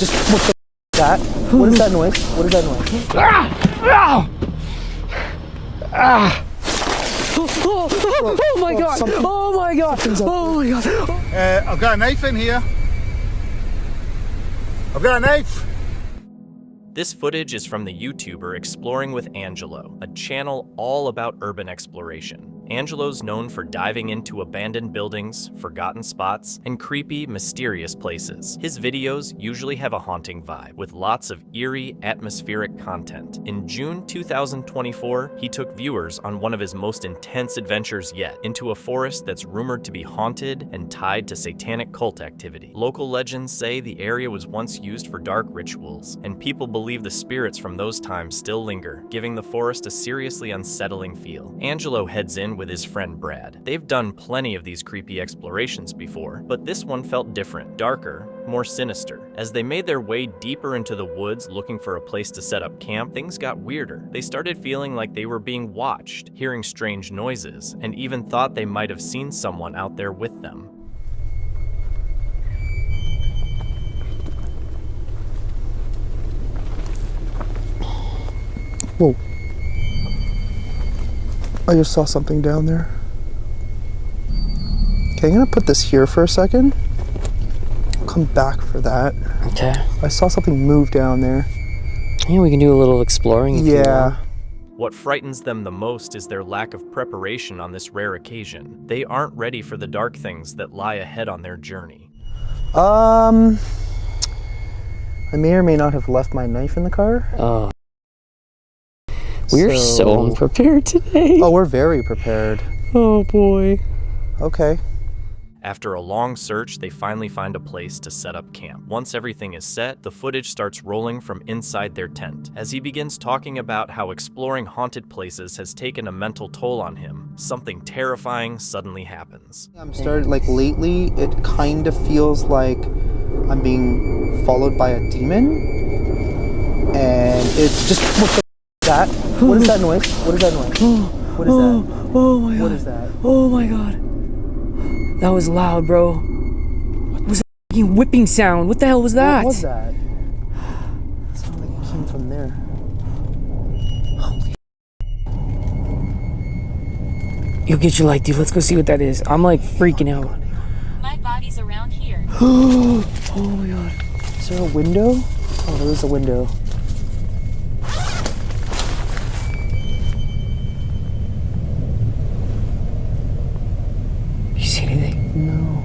just what the that? What is that noise? What is that noise? Oh my god! Oh my god! Oh my god! I've got a knife in here. I've got a knife. This footage is from the YouTuber Exploring with Angelo, a channel all about urban exploration. Angelo's known for diving into abandoned buildings, forgotten spots, and creepy, mysterious places. His videos usually have a haunting vibe, with lots of eerie, atmospheric content. In June 2024, he took viewers on one of his most intense adventures yet, into a forest that's rumored to be haunted and tied to satanic cult activity. Local legends say the area was once used for dark rituals, and people believe the spirits from those times still linger, giving the forest a seriously unsettling feel. Angelo heads in with his friend Brad. They've done plenty of these creepy explorations before, but this one felt different, darker, more sinister. As they made their way deeper into the woods looking for a place to set up camp, things got weirder. They started feeling like they were being watched, hearing strange noises, and even thought they might have seen someone out there with them. Whoa. I just saw something down there. Okay, I'm gonna put this here for a second. I'll come back for that. Okay. I saw something move down there. Yeah, we can do a little exploring if you want. What frightens them the most is their lack of preparation on this rare occasion. They aren't ready for the dark things that lie ahead on their journey. I may or may not have left my knife in the car. Oh. We're so unprepared today. Oh, we're very prepared. Oh boy. Okay. After a long search, they finally find a place to set up camp. Once everything is set, the footage starts rolling from inside their tent. As he begins talking about how exploring haunted places has taken a mental toll on him, something terrifying suddenly happens. I'm started, like, lately, it kind of feels like I'm being followed by a demon. And it's just, what the that? What is that noise? What is that noise? What is that? Oh my god. What is that? Oh my god. That was loud, bro. It was a fucking whipping sound. What the hell was that? What was that? It sounded like it came from there. Yo, get your light, dude. Let's go see what that is. I'm like freaking out. My body's around here. Oh my god. Is there a window? Oh, there is a window. You see anything? No.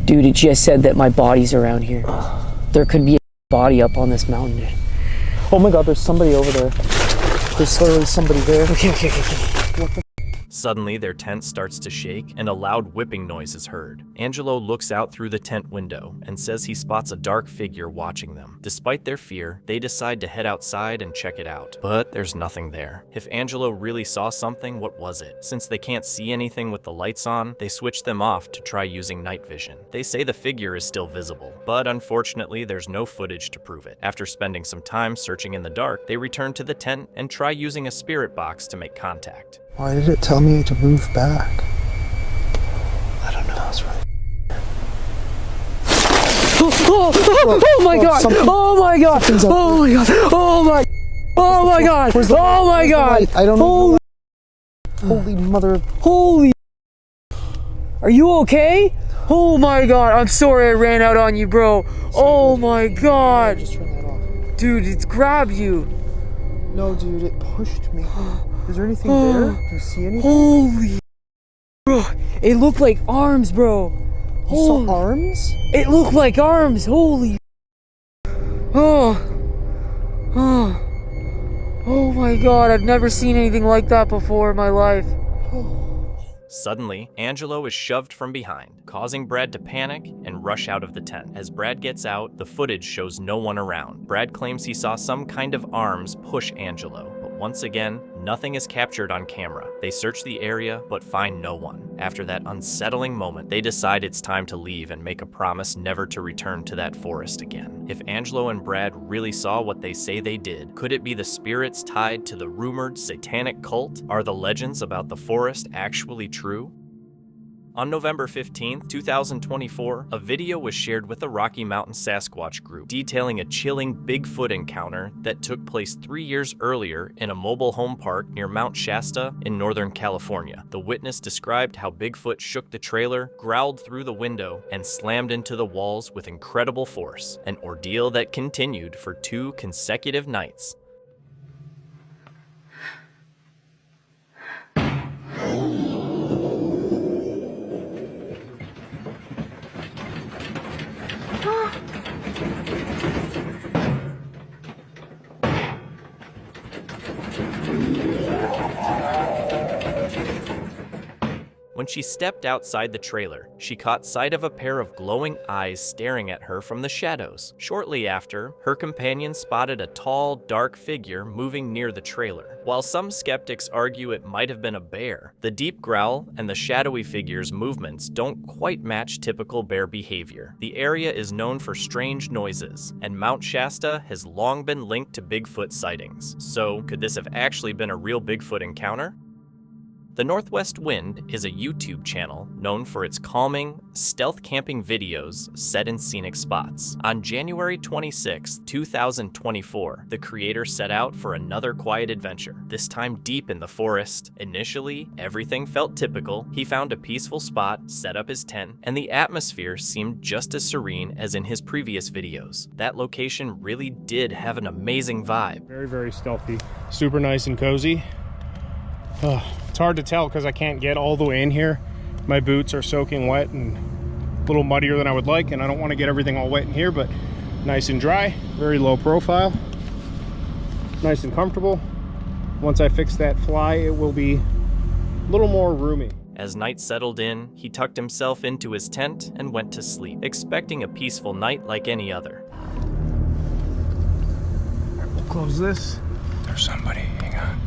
Dude, it just said that my body's around here. There could be a body up on this mountain, dude. Oh my god, there's somebody over there. There's literally somebody there. Okay. What the? Suddenly, their tent starts to shake and a loud whipping noise is heard. Angelo looks out through the tent window and says he spots a dark figure watching them. Despite their fear, they decide to head outside and check it out. But there's nothing there. If Angelo really saw something, what was it? Since they can't see anything with the lights on, they switch them off to try using night vision. They say the figure is still visible, but unfortunately, there's no footage to prove it. After spending some time searching in the dark, they return to the tent and try using a spirit box to make contact. Why did it tell me to move back? I don't know. That's really Oh my god! Oh my god! Oh my god! Oh my! Oh my god! Oh my god! I don't know. Holy mother! Holy! Are you okay? Oh my god! I'm sorry I ran out on you, bro. Oh my god! Just turn that off. Dude, it's grabbed you. No, dude, it pushed me. Is there anything there? Do you see anything? Holy! Bro, it looked like arms, bro. You saw arms? It looked like arms. Holy! Oh my god! I've never seen anything like that before in my life. Suddenly, Angelo is shoved from behind, causing Brad to panic and rush out of the tent. As Brad gets out, the footage shows no one around. Brad claims he saw some kind of arms push Angelo, but once again, nothing is captured on camera. They search the area, but find no one. After that unsettling moment, they decide it's time to leave and make a promise never to return to that forest again. If Angelo and Brad really saw what they say they did, could it be the spirits tied to the rumored satanic cult? Are the legends about the forest actually true? On November 15, 2024, a video was shared with the Rocky Mountain Sasquatch group detailing a chilling Bigfoot encounter that took place 3 years earlier in a mobile home park near Mount Shasta in Northern California. The witness described how Bigfoot shook the trailer, growled through the window, and slammed into the walls with incredible force, an ordeal that continued for 2 consecutive nights. When she stepped outside the trailer, she caught sight of a pair of glowing eyes staring at her from the shadows. Shortly after, her companion spotted a tall, dark figure moving near the trailer. While some skeptics argue it might have been a bear, the deep growl and the shadowy figure's movements don't quite match typical bear behavior. The area is known for strange noises, and Mount Shasta has long been linked to Bigfoot sightings. So, could this have actually been a real Bigfoot encounter? The Northwest Wind is a YouTube channel known for its calming, stealth camping videos set in scenic spots. On January 26, 2024, the creator set out for another quiet adventure, this time deep in the forest. Initially, everything felt typical. He found a peaceful spot, set up his tent, and the atmosphere seemed just as serene as in his previous videos. That location really did have an amazing vibe. Very, very stealthy. Super nice and cozy. It's hard to tell because I can't get all the way in here. My boots are soaking wet and a little muddier than I would like, and I don't want to get everything all wet in here, but nice and dry, very low profile, nice and comfortable. Once I fix that fly, it will be a little more roomy. As night settled in, he tucked himself into his tent and went to sleep, expecting a peaceful night like any other. We'll close this. There's somebody, hang on.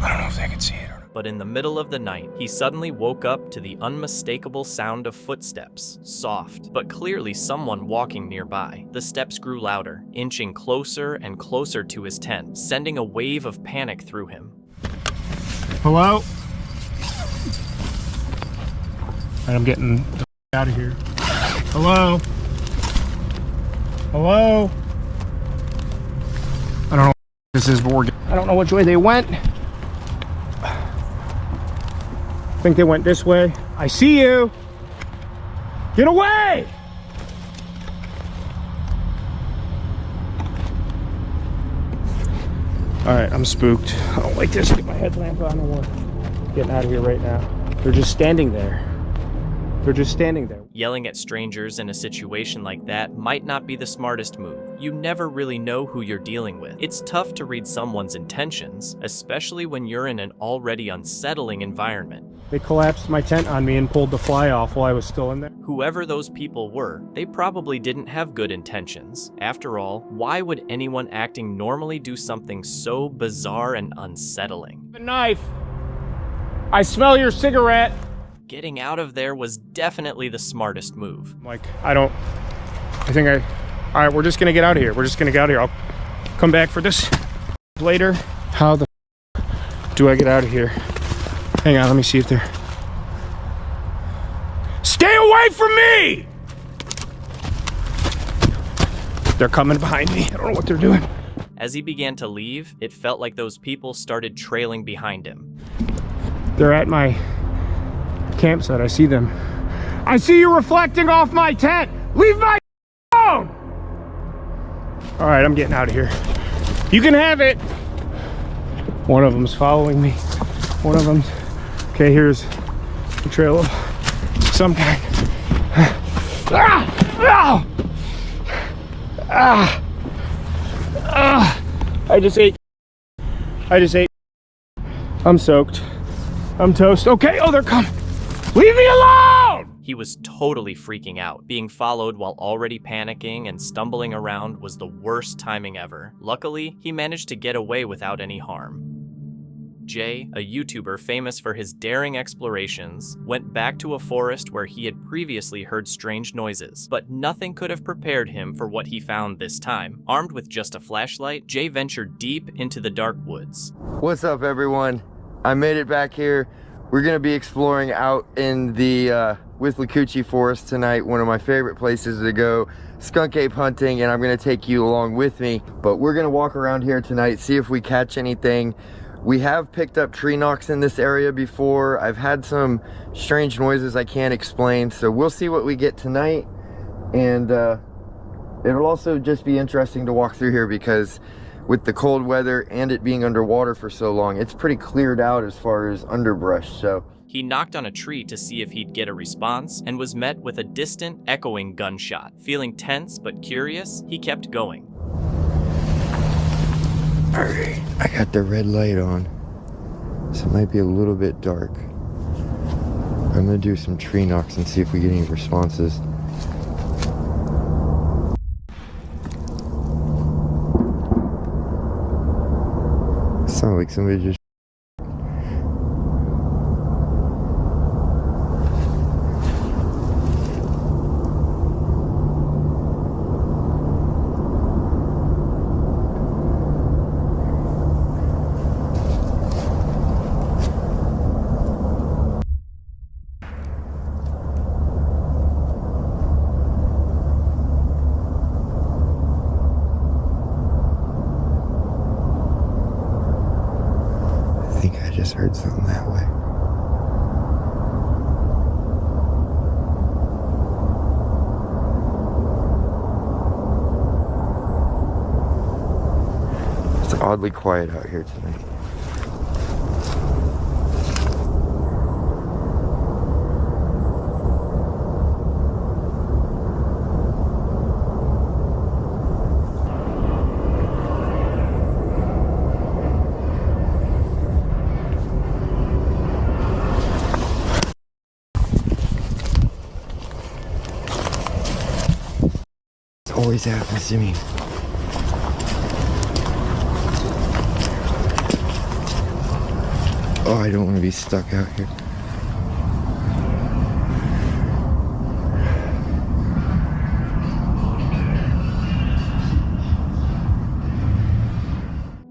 I don't know if they can see it or not. But in the middle of the night, he suddenly woke up to the unmistakable sound of footsteps, soft, but clearly someone walking nearby. The steps grew louder, inching closer and closer to his tent, sending a wave of panic through him. Hello? Alright, I'm getting the out of here. Hello? Hello? I don't know what this is, but I don't know which way they went. I think they went this way. I see you. Get away! All right, I'm spooked. I don't like this. Get my headlamp on or what? Getting out of here right now. They're just standing there. They're just standing there. Yelling at strangers in a situation like that might not be the smartest move. You never really know who you're dealing with. It's tough to read someone's intentions, especially when you're in an already unsettling environment. They collapsed my tent on me and pulled the fly off while I was still in there. Whoever those people were, they probably didn't have good intentions. After all, why would anyone acting normally do something so bizarre and unsettling? The knife. I smell your cigarette. Getting out of there was definitely the smartest move. All right, we're just gonna get out of here. We're just gonna get out of here. I'll come back for this later. How the do I get out of here? Hang on, let me see if they're... Stay away from me! They're coming behind me. I don't know what they're doing. As he began to leave, it felt like those people started trailing behind him. They're at my campsite. I see them. I see you reflecting off my tent. Leave my phone! All right, I'm getting out of here. You can have it. One of them's following me. One of them's... Okay, here's a trail of some kind. I just ate. I'm soaked. I'm toast. Okay, oh, they're coming. Leave me alone! He was totally freaking out. Being followed while already panicking and stumbling around was the worst timing ever. Luckily, he managed to get away without any harm. Jay, a YouTuber famous for his daring explorations, went back to a forest where he had previously heard strange noises, but nothing could have prepared him for what he found this time. Armed with just a flashlight, Jay ventured deep into the dark woods. What's up, everyone? I made it back here. We're gonna be exploring out in the Withlacoochee Forest tonight, one of my favorite places to go skunk ape hunting, and I'm gonna take you along with me. But we're gonna walk around here tonight, see if we catch anything. We have picked up tree knocks in this area before. I've had some strange noises I can't explain, so we'll see what we get tonight. And it'll also just be interesting to walk through here because with the cold weather and it being underwater for so long, it's pretty cleared out as far as underbrush. So He knocked on a tree to see if he'd get a response and was met with a distant, echoing gunshot. Feeling tense but curious, he kept going. alright, I got the red light on, so it might be a little bit dark. I'm gonna do some tree knocks and see if we get any responses. Sounds like somebody just heard something that way. It's oddly quiet out here tonight. Always happens to me. Oh, I don't want to be stuck out here.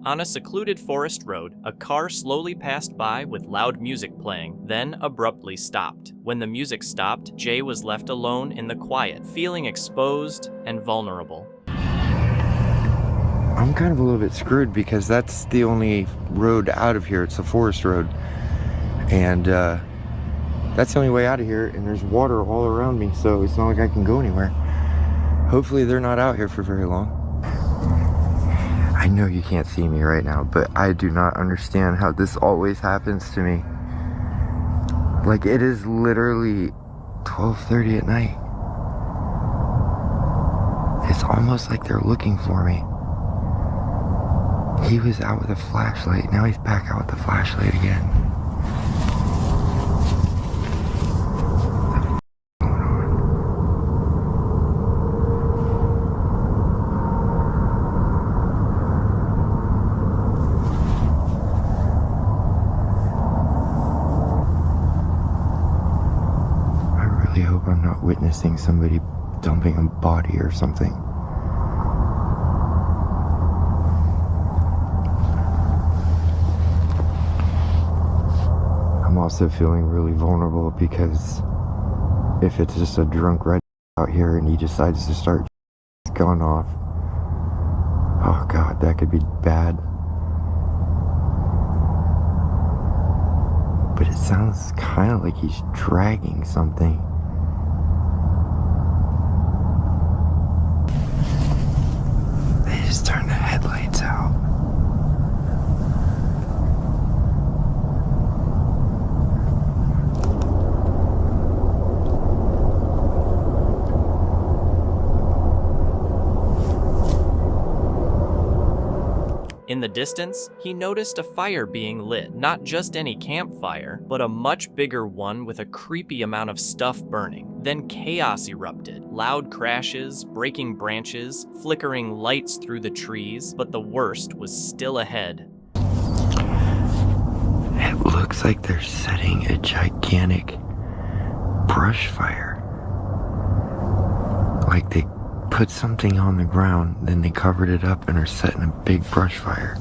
On a secluded forest road, a car slowly passed by with loud music playing, then abruptly stopped. When the music stopped, Jay was left alone in the quiet, feeling exposed and vulnerable. I'm kind of a little bit screwed because that's the only road out of here. It's a forest road. And that's the only way out of here, and there's water all around me, so it's not like I can go anywhere. Hopefully they're not out here for very long. I know you can't see me right now, but I do not understand how this always happens to me. Like, it is literally 12:30 at night. It's almost like they're looking for me. He was out with a flashlight, now he's back out with the flashlight again. I hope I'm not witnessing somebody dumping a body or something. I'm also feeling really vulnerable because if it's just a drunk red out here and he decides to start going off, oh god, that could be bad. But it sounds kind of like he's dragging something. They just turned the headlights out. In the distance, he noticed a fire being lit. Not just any campfire, but a much bigger one with a creepy amount of stuff burning. Then chaos erupted. Loud crashes, breaking branches, flickering lights through the trees, but the worst was still ahead. It looks like they're setting a gigantic brush fire. Like they put something on the ground, then they covered it up and are setting a big brush fire.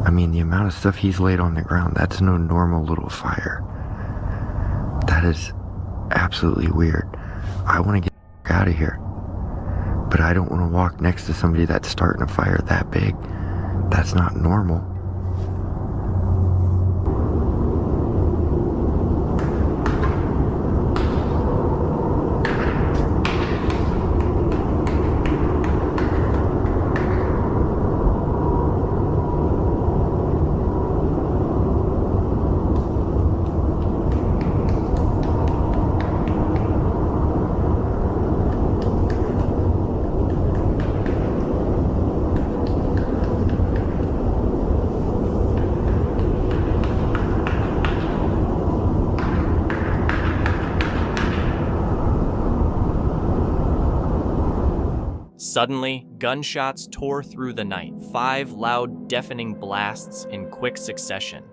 I mean, the amount of stuff he's laid on the ground, that's no normal little fire. That is absolutely weird. I want to get out of here, but I don't want to walk next to somebody that's starting a fire that big. That's not normal. Suddenly, gunshots tore through the night, 5 loud, deafening blasts in quick succession.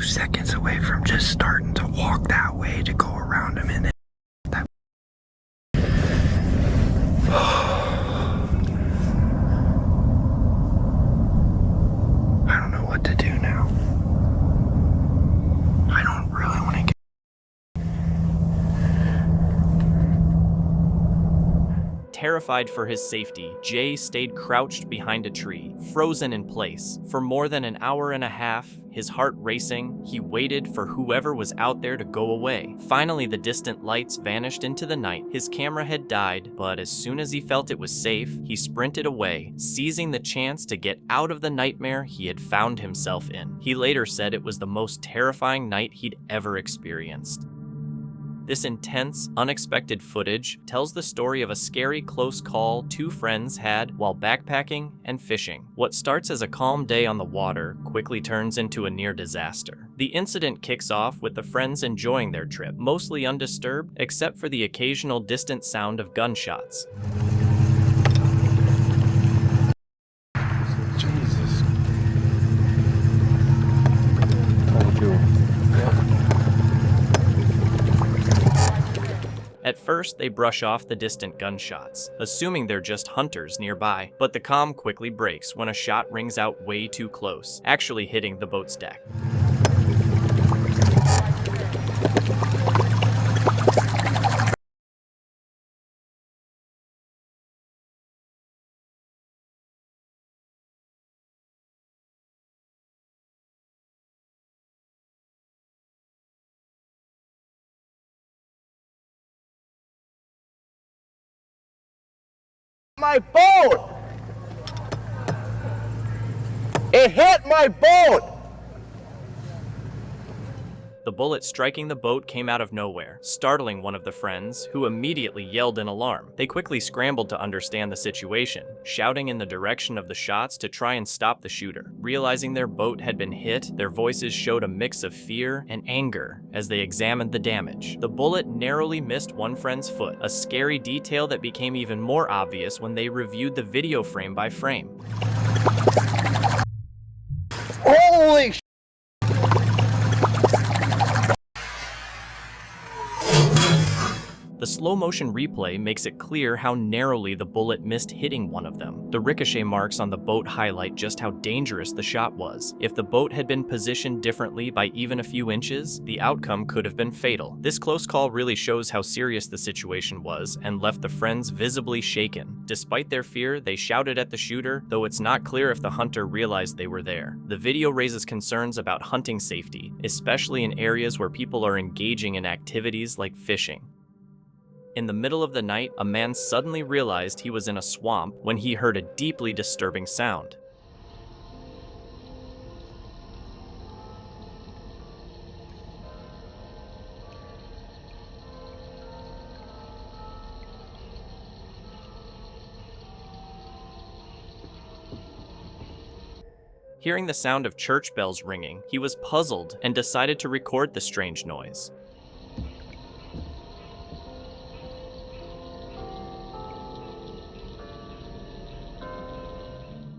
Seconds away from just starting to walk that way to go around him, and then that I don't know what to do now. I don't really want to get terrified for his safety. Jay stayed crouched behind a tree, frozen in place. For more than an hour and a half, his heart racing, he waited for whoever was out there to go away. Finally, the distant lights vanished into the night. His camera had died, but as soon as he felt it was safe, he sprinted away, seizing the chance to get out of the nightmare he had found himself in. He later said it was the most terrifying night he'd ever experienced. This intense, unexpected footage tells the story of a scary close call 2 friends had while backpacking and fishing. What starts as a calm day on the water quickly turns into a near disaster. The incident kicks off with the friends enjoying their trip, mostly undisturbed except for the occasional distant sound of gunshots. Jesus. At first, they brush off the distant gunshots, assuming they're just hunters nearby, but the calm quickly breaks when a shot rings out way too close, actually hitting the boat's deck. My boat! It hit my boat! The bullet striking the boat came out of nowhere, startling one of the friends, who immediately yelled in alarm. They quickly scrambled to understand the situation, shouting in the direction of the shots to try and stop the shooter. Realizing their boat had been hit, their voices showed a mix of fear and anger as they examined the damage. The bullet narrowly missed one friend's foot, a scary detail that became even more obvious when they reviewed the video frame by frame. Holy sh**! The slow-motion replay makes it clear how narrowly the bullet missed hitting one of them. The ricochet marks on the boat highlight just how dangerous the shot was. If the boat had been positioned differently by even a few inches, the outcome could have been fatal. This close call really shows how serious the situation was and left the friends visibly shaken. Despite their fear, they shouted at the shooter, though it's not clear if the hunter realized they were there. The video raises concerns about hunting safety, especially in areas where people are engaging in activities like fishing. In the middle of the night, a man suddenly realized he was in a swamp when he heard a deeply disturbing sound. Hearing the sound of church bells ringing, he was puzzled and decided to record the strange noise.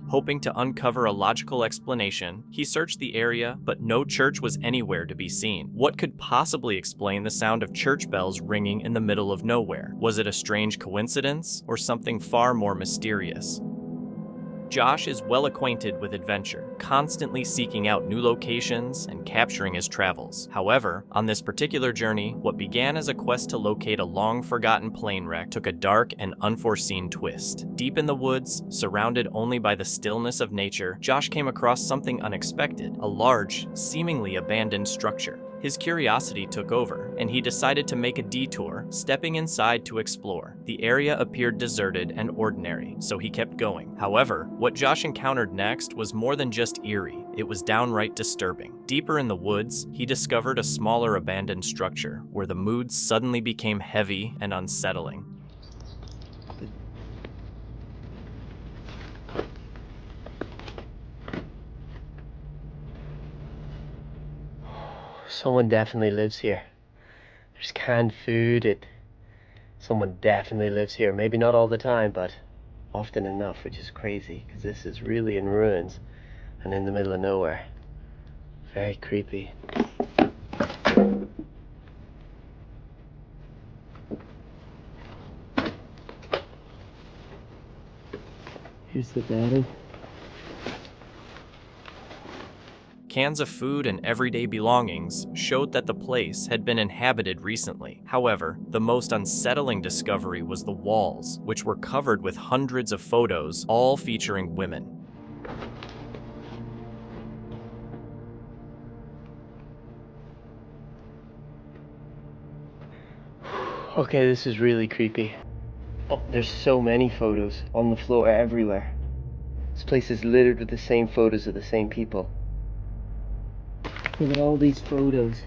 Hoping to uncover a logical explanation, he searched the area, but no church was anywhere to be seen. What could possibly explain the sound of church bells ringing in the middle of nowhere? Was it a strange coincidence, or something far more mysterious? Josh is well acquainted with adventure, constantly seeking out new locations and capturing his travels. However, on this particular journey, what began as a quest to locate a long-forgotten plane wreck took a dark and unforeseen twist. Deep in the woods, surrounded only by the stillness of nature, Josh came across something unexpected, a large, seemingly abandoned structure. His curiosity took over, and he decided to make a detour, stepping inside to explore. The area appeared deserted and ordinary, so he kept going. However, what Josh encountered next was more than just eerie, it was downright disturbing. Deeper in the woods, he discovered a smaller abandoned structure, where the mood suddenly became heavy and unsettling. Someone definitely lives here. There's canned food. Someone definitely lives here. Maybe not all the time, but often enough, which is crazy, because this is really in ruins and in the middle of nowhere. Very creepy. Here's the bedding. Cans of food and everyday belongings showed that the place had been inhabited recently. However, the most unsettling discovery was the walls, which were covered with hundreds of photos, all featuring women. Okay, this is really creepy. Oh, there's so many photos on the floor everywhere. This place is littered with the same photos of the same people. Look at all these photos.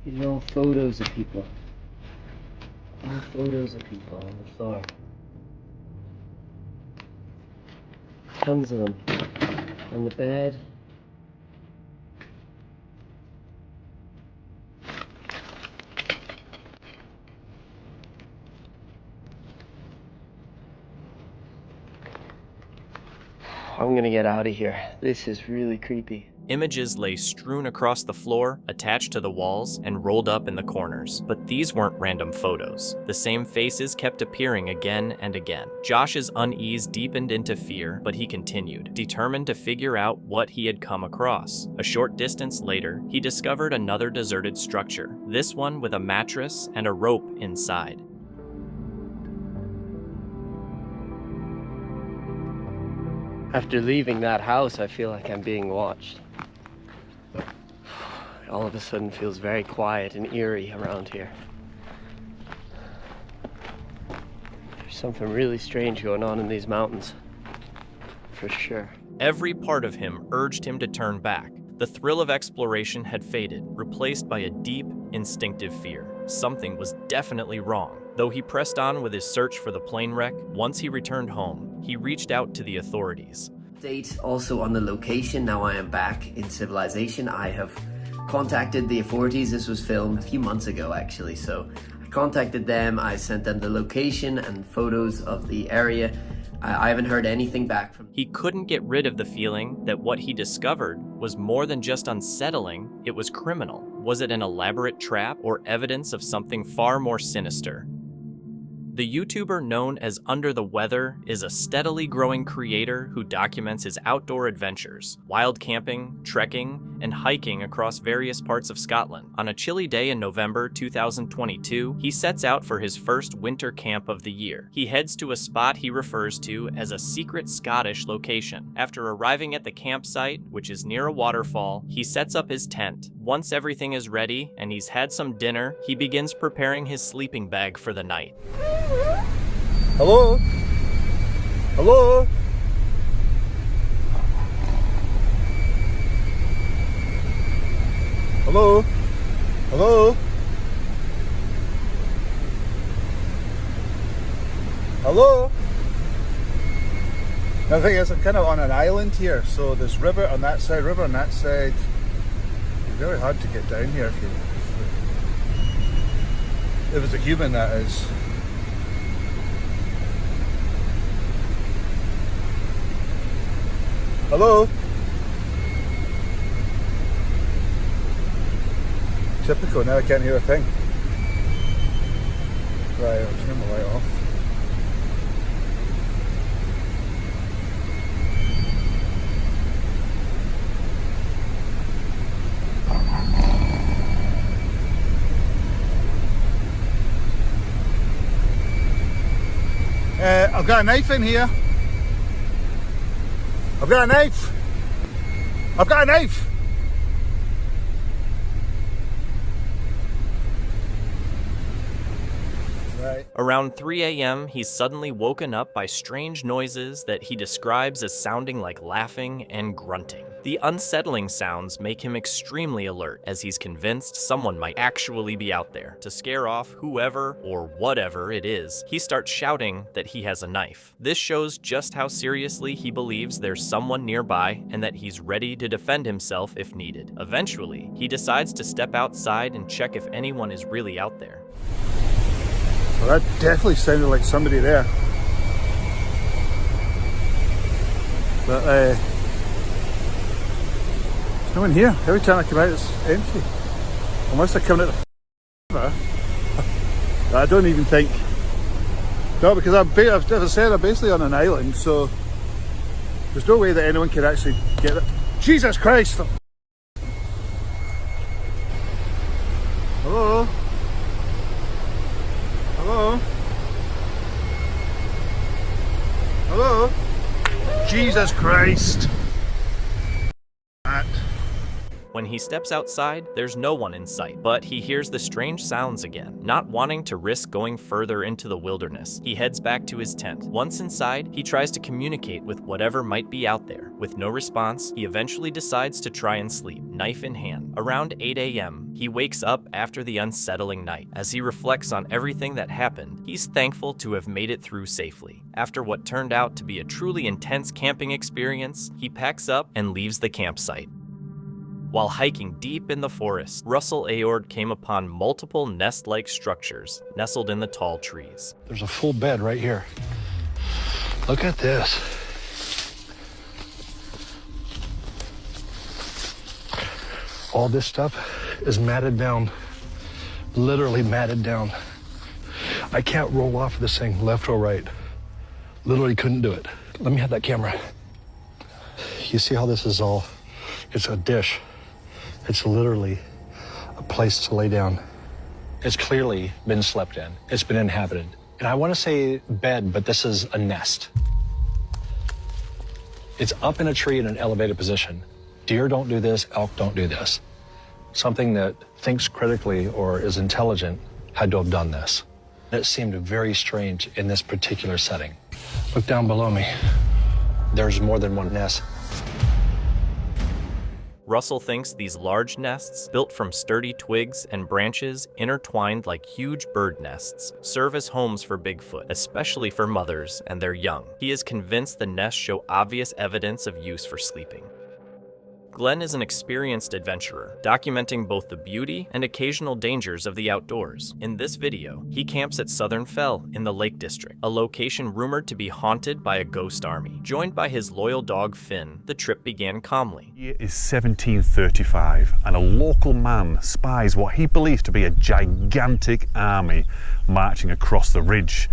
These are all photos of people. All photos of people on the floor. Tons of them. On the bed. I'm gonna get out of here. This is really creepy. Images lay strewn across the floor, attached to the walls, and rolled up in the corners. But these weren't random photos. The same faces kept appearing again and again. Josh's unease deepened into fear, but he continued, determined to figure out what he had come across. A short distance later, he discovered another deserted structure, this one with a mattress and a rope inside. After leaving that house, I feel like I'm being watched. It all of a sudden feels very quiet and eerie around here. There's something really strange going on in these mountains, for sure. Every part of him urged him to turn back. The thrill of exploration had faded, replaced by a deep, instinctive fear. Something was definitely wrong. Though he pressed on with his search for the plane wreck, once he returned home, he reached out to the authorities. Update also on the location. Now I am back in civilization. I have contacted the authorities. This was filmed a few months ago, actually. So I contacted them. I sent them the location and photos of the area. I haven't heard anything back from them. He couldn't get rid of the feeling that what he discovered was more than just unsettling, it was criminal. Was it an elaborate trap or evidence of something far more sinister? The YouTuber known as Under the Weather is a steadily growing creator who documents his outdoor adventures, wild camping, trekking, and hiking across various parts of Scotland. On a chilly day in November 2022, he sets out for his first winter camp of the year. He heads to a spot he refers to as a secret Scottish location. After arriving at the campsite, which is near a waterfall, he sets up his tent, Once everything is ready and he's had some dinner, he begins preparing his sleeping bag for the night. Hello? Hello? Hello? Hello? Hello? The thing is, I'm kind of on an island here, so there's river on that side, river on that side. It's very hard to get down here if it's a human, that is. Hello? Typical, now I can't hear a thing. Right, I'll turn the light off. I've got a knife in here. I've got a knife. I've got a knife. Right. Around 3 a.m., he's suddenly woken up by strange noises that he describes as sounding like laughing and grunting. The unsettling sounds make him extremely alert, as he's convinced someone might actually be out there. To scare off whoever or whatever it is, he starts shouting that he has a knife. This shows just how seriously he believes there's someone nearby and that he's ready to defend himself if needed. Eventually, he decides to step outside and check if anyone is really out there. Well, that definitely sounded like somebody there. But there's no one here. Every time I come out, it's empty. Unless I come out the I don't even think. No, because as I said, I'm basically on an island, so there's no way that anyone could actually get it. Jesus Christ! Hello? Hello? Hello? Jesus Christ! When he steps outside, there's no one in sight, but he hears the strange sounds again. Not wanting to risk going further into the wilderness, he heads back to his tent. Once inside, he tries to communicate with whatever might be out there. With no response, he eventually decides to try and sleep, knife in hand. Around 8 a.m., he wakes up after the unsettling night. As he reflects on everything that happened, he's thankful to have made it through safely. After what turned out to be a truly intense camping experience, he packs up and leaves the campsite. While hiking deep in the forest, Russell Aord came upon multiple nest-like structures nestled in the tall trees. There's a full bed right here. Look at this. All this stuff is matted down, literally matted down. I can't roll off this thing left or right. Literally couldn't do it. Let me have that camera. You see how this is all, it's a dish. It's literally a place to lay down. It's clearly been slept in. It's been inhabited. And I want to say bed, but this is a nest. It's up in a tree in an elevated position. Deer don't do this, elk don't do this. Something that thinks critically or is intelligent had to have done this. It seemed very strange in this particular setting. Look down below me. There's more than one nest. Russell thinks these large nests, built from sturdy twigs and branches intertwined like huge bird nests, serve as homes for Bigfoot, especially for mothers and their young. He is convinced the nests show obvious evidence of use for sleeping. Glenn is an experienced adventurer, documenting both the beauty and occasional dangers of the outdoors. In this video, he camps at Southern Fell in the Lake District, a location rumored to be haunted by a ghost army. Joined by his loyal dog Finn, the trip began calmly. It is 1735 and a local man spies what he believes to be a gigantic army marching across the ridge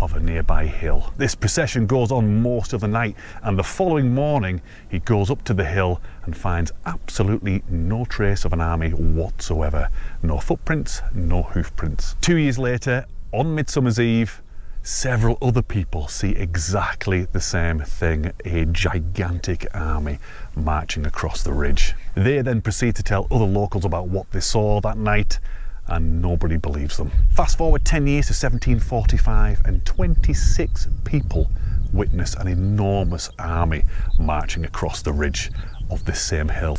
of a nearby hill. This procession goes on most of the night, and the following morning he goes up to the hill and finds absolutely no trace of an army whatsoever. No footprints, no hoof prints. 2 years later, on Midsummer's Eve, Several other people see exactly the same thing, a gigantic army marching across the ridge. They then proceed to tell other locals about what they saw that night, and nobody believes them. Fast forward 10 years to 1745, and 26 people witness an enormous army marching across the ridge of this same hill.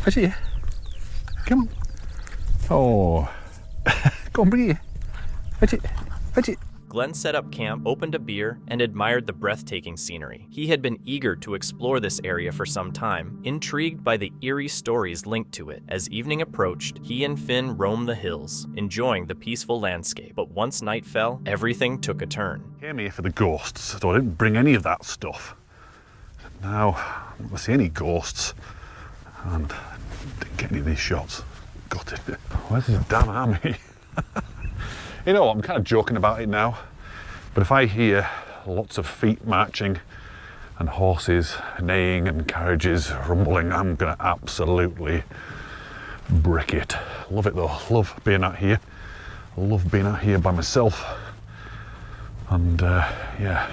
Fetch it. Come on. Oh. Go on, bring it. Fetch it. Fetch it. Glenn set up camp, opened a beer, and admired the breathtaking scenery. He had been eager to explore this area for some time, intrigued by the eerie stories linked to it. As evening approached, he and Finn roamed the hills, enjoying the peaceful landscape. But once night fell, everything took a turn. Came here for the ghosts, so I didn't bring any of that stuff. Now, I don't see any ghosts, and didn't get any of these shots. Got it. Where's this damn army? You know what, I'm kind of joking about it now, but if I hear lots of feet marching and horses neighing and carriages rumbling, I'm gonna absolutely brick it. Love it though, love being out here. Love being out here by myself. And yeah.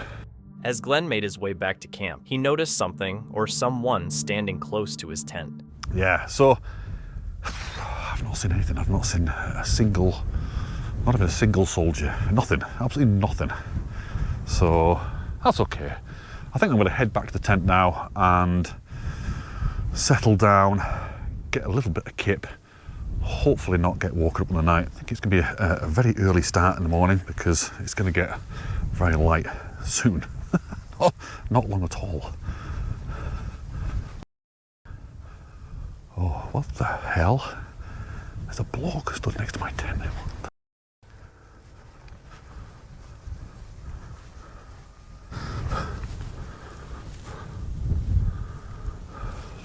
As Glenn made his way back to camp, he noticed something or someone standing close to his tent. Yeah, so I've not seen anything. I've not seen not even a single soldier. Nothing, absolutely nothing. So that's okay. I think I'm going to head back to the tent now and settle down, get a little bit of kip, hopefully not get woken up in the night. I think it's going to be a very early start in the morning because it's going to get very light soon. Not long at all. Oh, what the hell? There's a bloke stood next to my tent.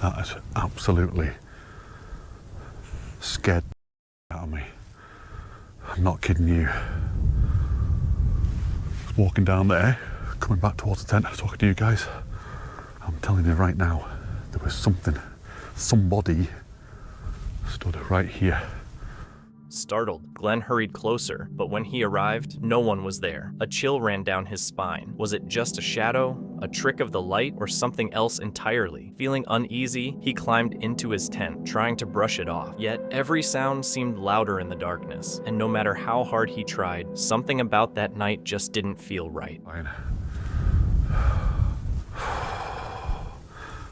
That is absolutely scared out of me. I'm not kidding you. I was walking down there, coming back towards the tent, talking to you guys. I'm telling you right now, there was somebody stood right here. Startled, Glenn hurried closer, but when he arrived, no one was there. A chill ran down his spine. Was it just a shadow, a trick of the light, or something else entirely? Feeling uneasy, he climbed into his tent, trying to brush it off. Yet every sound seemed louder in the darkness, and no matter how hard he tried, something about that night just didn't feel right. Fine.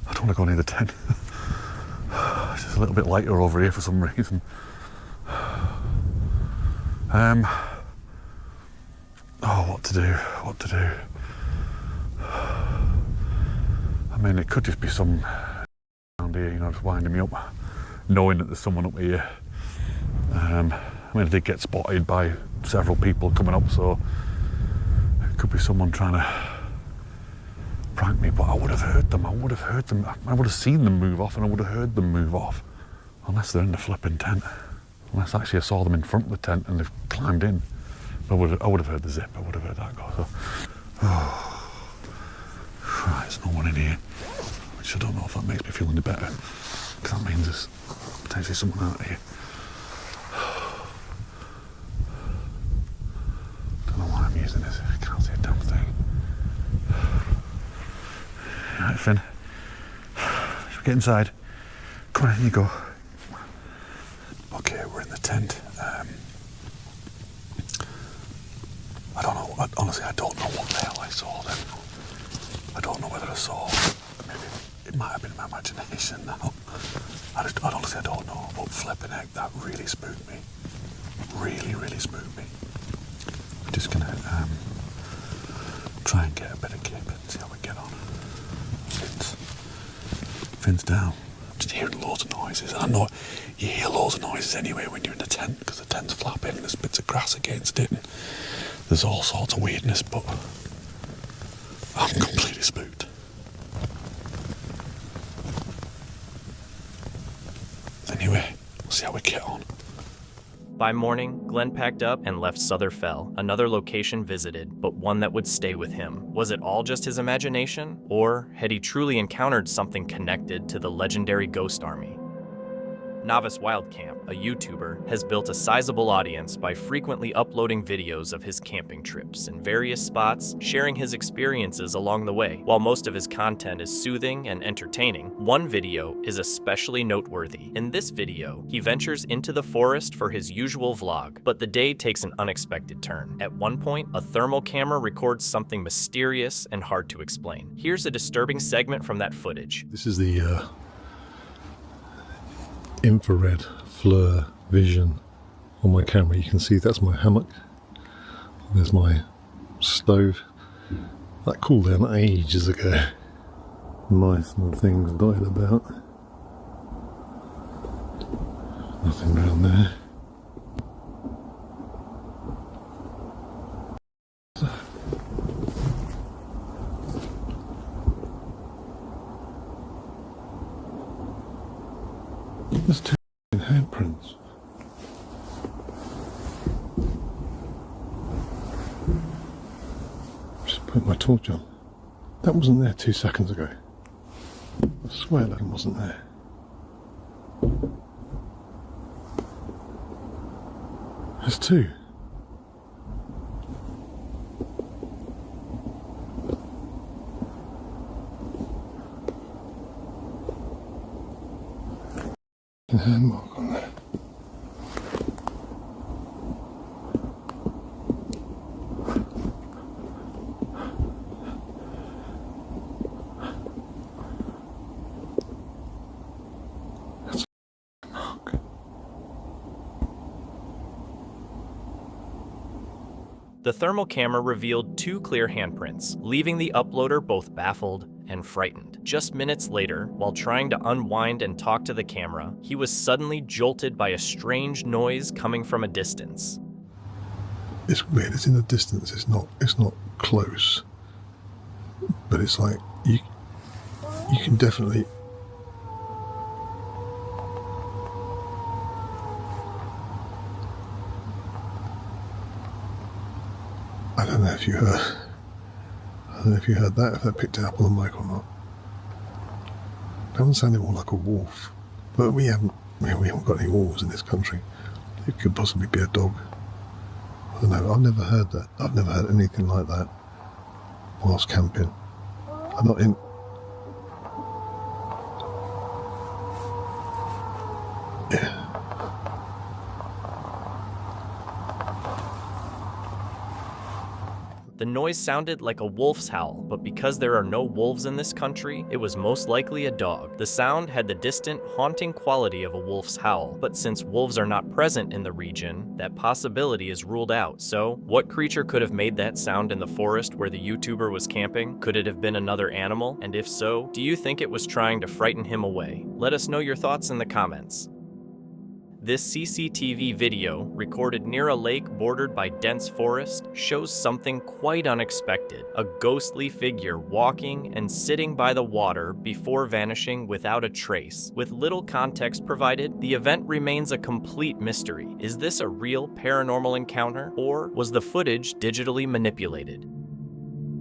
I don't want to go near the tent. It's just a little bit lighter over here for some reason. What to do? I mean, it could just be some around here, you know, just winding me up, knowing that there's someone up here. I mean, I did get spotted by several people coming up, so it could be someone trying to prank me, but I would have heard them, I would have seen them move off, and I would have heard them move off. Unless they're in the flipping tent. Unless actually I saw them in front of the tent and they've climbed in. I would have heard the zip, I would have heard that go. So. Right, there's no one in here. Which I don't know if that makes me feel any better. Because that means there's potentially someone out here. Don't know why I'm using this. I can't see a damn thing. Right, Finn. Should we get inside? Come on, in you go. Okay, we're in the tent. I don't know, honestly, I don't know what the hell I saw then. I don't know whether I saw, maybe it might have been my imagination now. Honestly, I don't know, but flipping heck, that really spooked me. Really, really spooked me. We're just gonna try and get a bit of kip and see how we get on. Finn's down. Just hearing loads of noises. And I know you hear loads of noises anyway when you're in the tent because the tent's flapping and there's bits of grass against it and there's all sorts of weirdness, but I'm completely spooked. Anyway, we'll see how we get on. By morning, Glenn packed up and left Sutherfell, another location visited, but one that would stay with him. Was it all just his imagination? Or had he truly encountered something connected to the legendary ghost army? Novice Wildcamp, a YouTuber, has built a sizable audience by frequently uploading videos of his camping trips in various spots, sharing his experiences along the way. While most of his content is soothing and entertaining, one video is especially noteworthy. In this video, he ventures into the forest for his usual vlog, but the day takes an unexpected turn. At one point, a thermal camera records something mysterious and hard to explain. Here's a disturbing segment from that footage. This is the infrared FLIR vision on my camera. You can see that's my hammock. There's my stove. That cooled down ages ago. Nice little things dotted about. Nothing around there. There's two handprints. Just put my torch on. That wasn't there 2 seconds ago. I swear that wasn't there. There's two. A hand mark on there. That's a mark. The thermal camera revealed two clear handprints, leaving the uploader both baffled and frightened. Just minutes later, while trying to unwind and talk to the camera, he was suddenly jolted by a strange noise coming from a distance. It's weird, it's in the distance, it's not close. But it's like you can definitely I don't know if you heard that, if that picked it up on the mic or not. That one sounded more like a wolf. But we haven't got any wolves in this country. It could possibly be a dog. I don't know, I've never heard that. I've never heard anything like that whilst camping. I'm not in... Yeah. The noise sounded like a wolf's howl, but because there are no wolves in this country, it was most likely a dog. The sound had the distant, haunting quality of a wolf's howl, but since wolves are not present in the region, that possibility is ruled out. So, what creature could have made that sound in the forest where the YouTuber was camping? Could it have been another animal? And if so, do you think it was trying to frighten him away? Let us know your thoughts in the comments. This CCTV video, recorded near a lake bordered by dense forest, shows something quite unexpected. A ghostly figure walking and sitting by the water before vanishing without a trace. With little context provided, the event remains a complete mystery. Is this a real paranormal encounter, or was the footage digitally manipulated?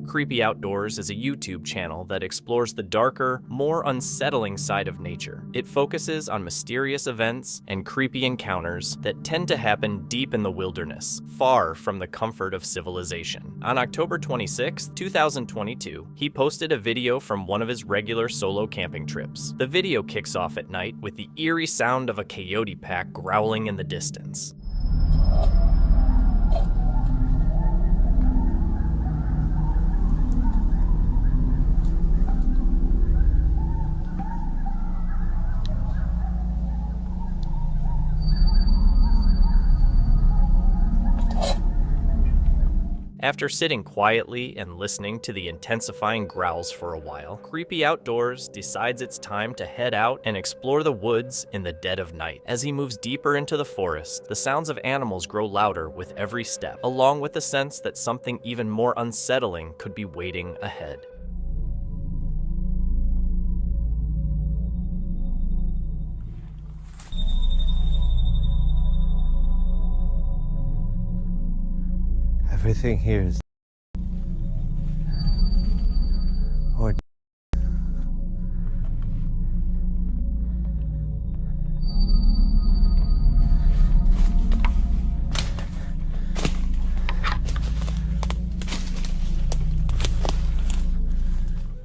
Creepy Outdoors is a YouTube channel that explores the darker, more unsettling side of nature. It focuses on mysterious events and creepy encounters that tend to happen deep in the wilderness, far from the comfort of civilization. On October 26, 2022, he posted a video from one of his regular solo camping trips. The video kicks off at night with the eerie sound of a coyote pack growling in the distance. After sitting quietly and listening to the intensifying growls for a while, Creepy Outdoors decides it's time to head out and explore the woods in the dead of night. As he moves deeper into the forest, the sounds of animals grow louder with every step, along with the sense that something even more unsettling could be waiting ahead. Everything here is or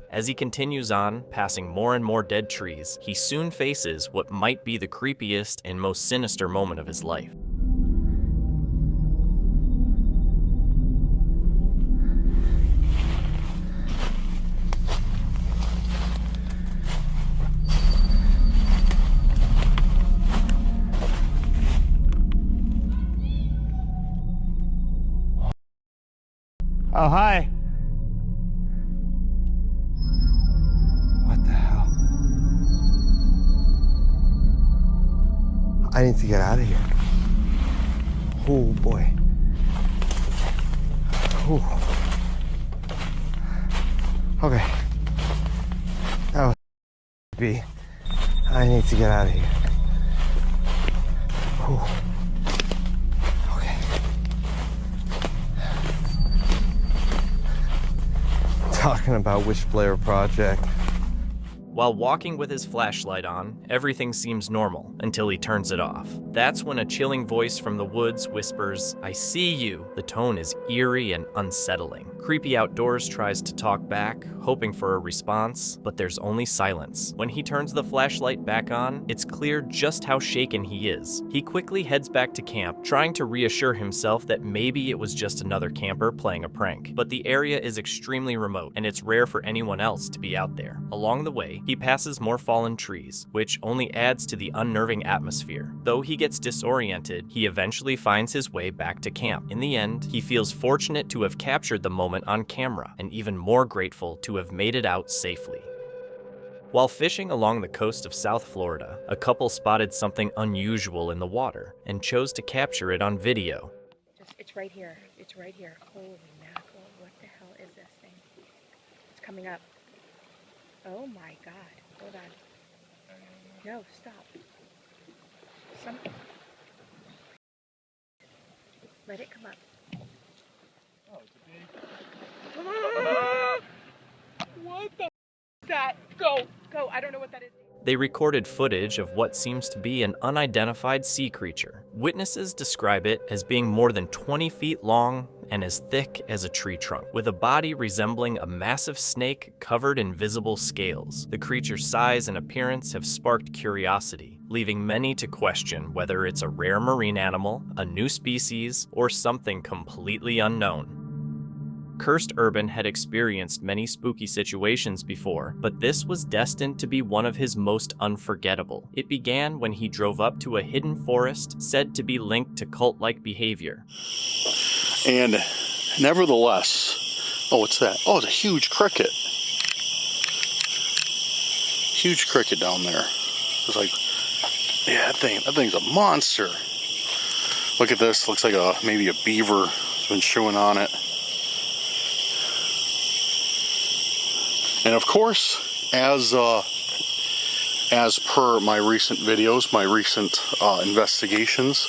As he continues on, passing more and more dead trees, he soon faces what might be the creepiest and most sinister moment of his life. Oh, hi. What the hell? I need to get out of here. Oh boy. Ooh. Okay. That was be. I need to get out of here. Ooh. Okay. Talking about which Blair Project. While walking with his flashlight on, everything seems normal until he turns it off. That's when a chilling voice from the woods whispers, "I see you." The tone is eerie and unsettling. Creepy Outdoors tries to talk back, hoping for a response, but there's only silence. When he turns the flashlight back on, it's clear just how shaken he is. He quickly heads back to camp, trying to reassure himself that maybe it was just another camper playing a prank. But the area is extremely remote, and it's rare for anyone else to be out there. Along the way, he passes more fallen trees, which only adds to the unnerving atmosphere. Though he gets disoriented, he eventually finds his way back to camp. In the end, he feels fortunate to have captured the moment on camera, and even more grateful to have made it out safely. While fishing along the coast of South Florida, a couple spotted something unusual in the water and chose to capture it on video. It's right here. It's right here. Holy mackerel. What the hell is this thing? It's coming up. Oh my God. Hold on. No, stop. Let it come up. Oh, it's a big... What the is that? Go. I don't know what that is. They recorded footage of what seems to be an unidentified sea creature. Witnesses describe it as being more than 20 feet long and as thick as a tree trunk, with a body resembling a massive snake covered in visible scales. The creature's size and appearance have sparked curiosity, leaving many to question whether it's a rare marine animal, a new species, or something completely unknown. Cursed Urban had experienced many spooky situations before, but this was destined to be one of his most unforgettable. It began when he drove up to a hidden forest said to be linked to cult-like behavior. And nevertheless, oh, what's that? Oh, it's a huge cricket. Huge cricket down there. It's like, yeah, that thing's a monster. Look at this. Looks like maybe a beaver has been chewing on it. And of course, as per my recent videos, my recent investigations,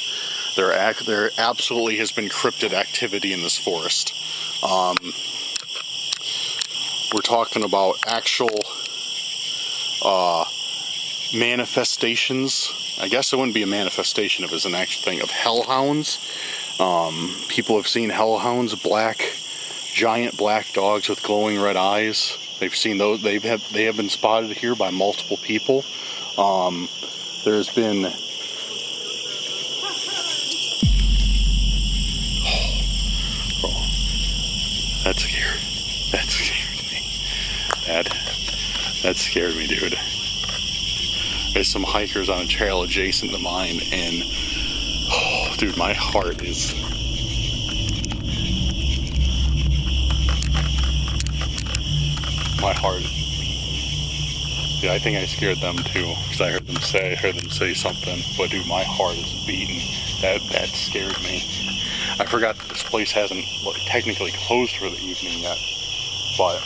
there absolutely has been cryptid activity in this forest. We're talking about actual manifestations. I guess it wouldn't be a manifestation if it was an actual thing of hellhounds. People have seen hellhounds, giant black dogs with glowing red eyes. They've seen those. They have been spotted here by multiple people. There's been that scared me. That scared me, dude. There's some hikers on a trail adjacent to mine, and dude, my heart is. Yeah, I think I scared them too, because I heard them say something. But dude, my heart is beating. That scared me. I forgot that this place hasn't technically closed for the evening yet. But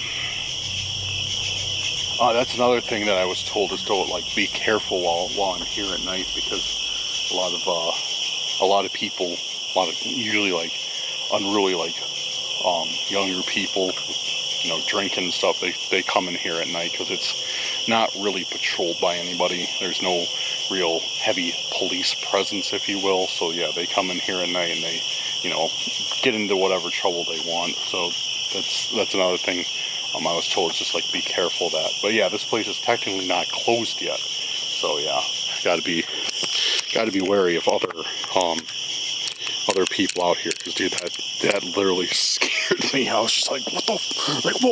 that's another thing that I was told is to be careful while I'm here at night, because a lot of people, usually unruly younger people, you know, drinking and stuff, they come in here at night because it's not really patrolled by anybody. There's no real heavy police presence, if you will. So yeah, they come in here at night and they, you know, get into whatever trouble they want. So that's another thing I was told, is just like be careful of that. But yeah, this place is technically not closed yet. So yeah, gotta be wary of other people out here, because dude, that literally scared me. I was just like, what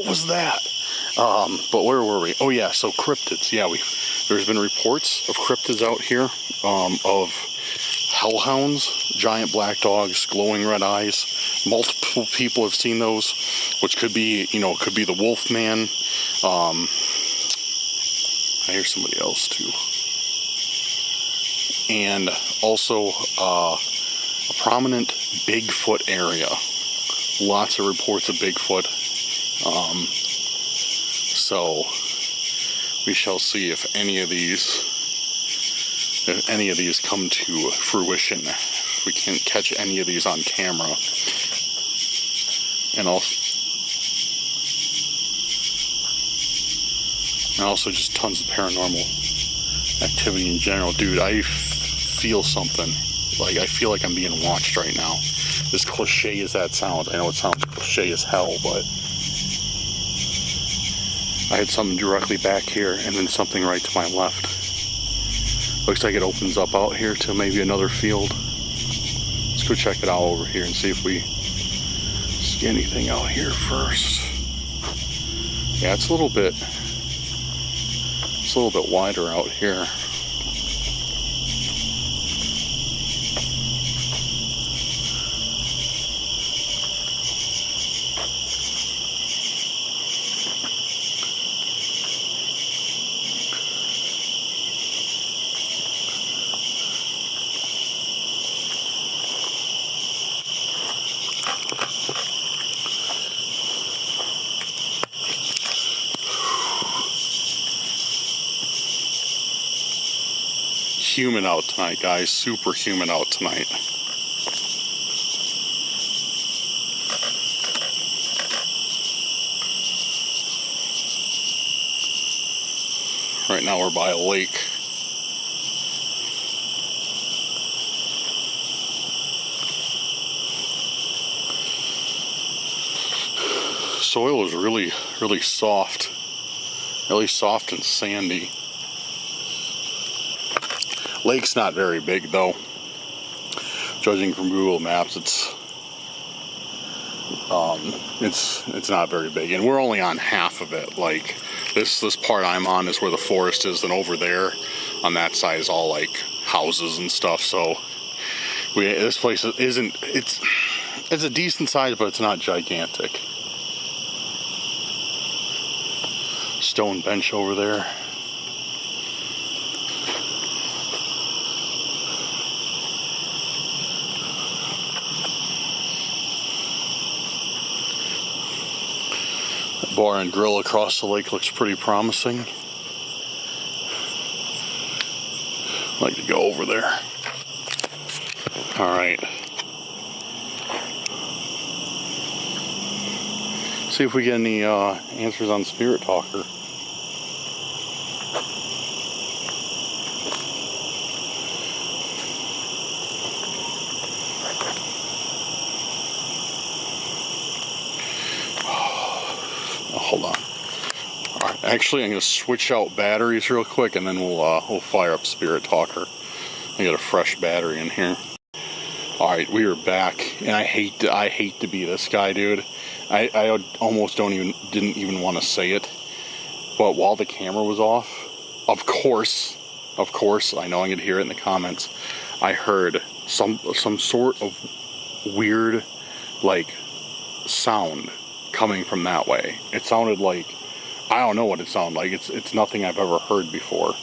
was that? But where were we? Oh yeah, so cryptids. Yeah, there's been reports of cryptids out here, of hellhounds, giant black dogs, glowing red eyes. Multiple people have seen those, which could be, you know, could be the wolf man. I hear somebody else too. And also a prominent Bigfoot area. Lots of reports of Bigfoot. So we shall see if any of these come to fruition. If we can catch any of these on camera. And also just tons of paranormal activity in general. Dude, I feel something. Like, I feel like I'm being watched right now. As cliche as that sounds, I know it sounds cliche as hell, but I had something directly back here and then something right to my left. Looks like it opens up out here to maybe another field. Let's go check it out over here and see if we see anything out here first. Yeah, it's a little bit wider out here. Humid out tonight, guys. Super humid out tonight. Right now we're by a lake. Soil is really, really soft. Really soft and sandy. Lake's not very big though. Judging from Google Maps, it's not very big, and we're only on half of it. Like this part I'm on is where the forest is, and over there on that side is all like houses and stuff. So this place isn't. It's a decent size, but it's not gigantic. Stone bench over there. Bar and grill across the lake looks pretty promising. I'd like to go over there. Alright. See if we get any answers on Spirit Talker. Hold on. All right, actually, I'm going to switch out batteries real quick, and then we'll fire up Spirit Talker. I got a fresh battery in here. All right, we are back, and I hate to be this guy, dude. I almost didn't even want to say it, but while the camera was off, of course, I know I'm going to hear it in the comments. I heard some sort of weird, like, sound coming from that way. It sounded like, I don't know what it sounded like. It's nothing I've ever heard before.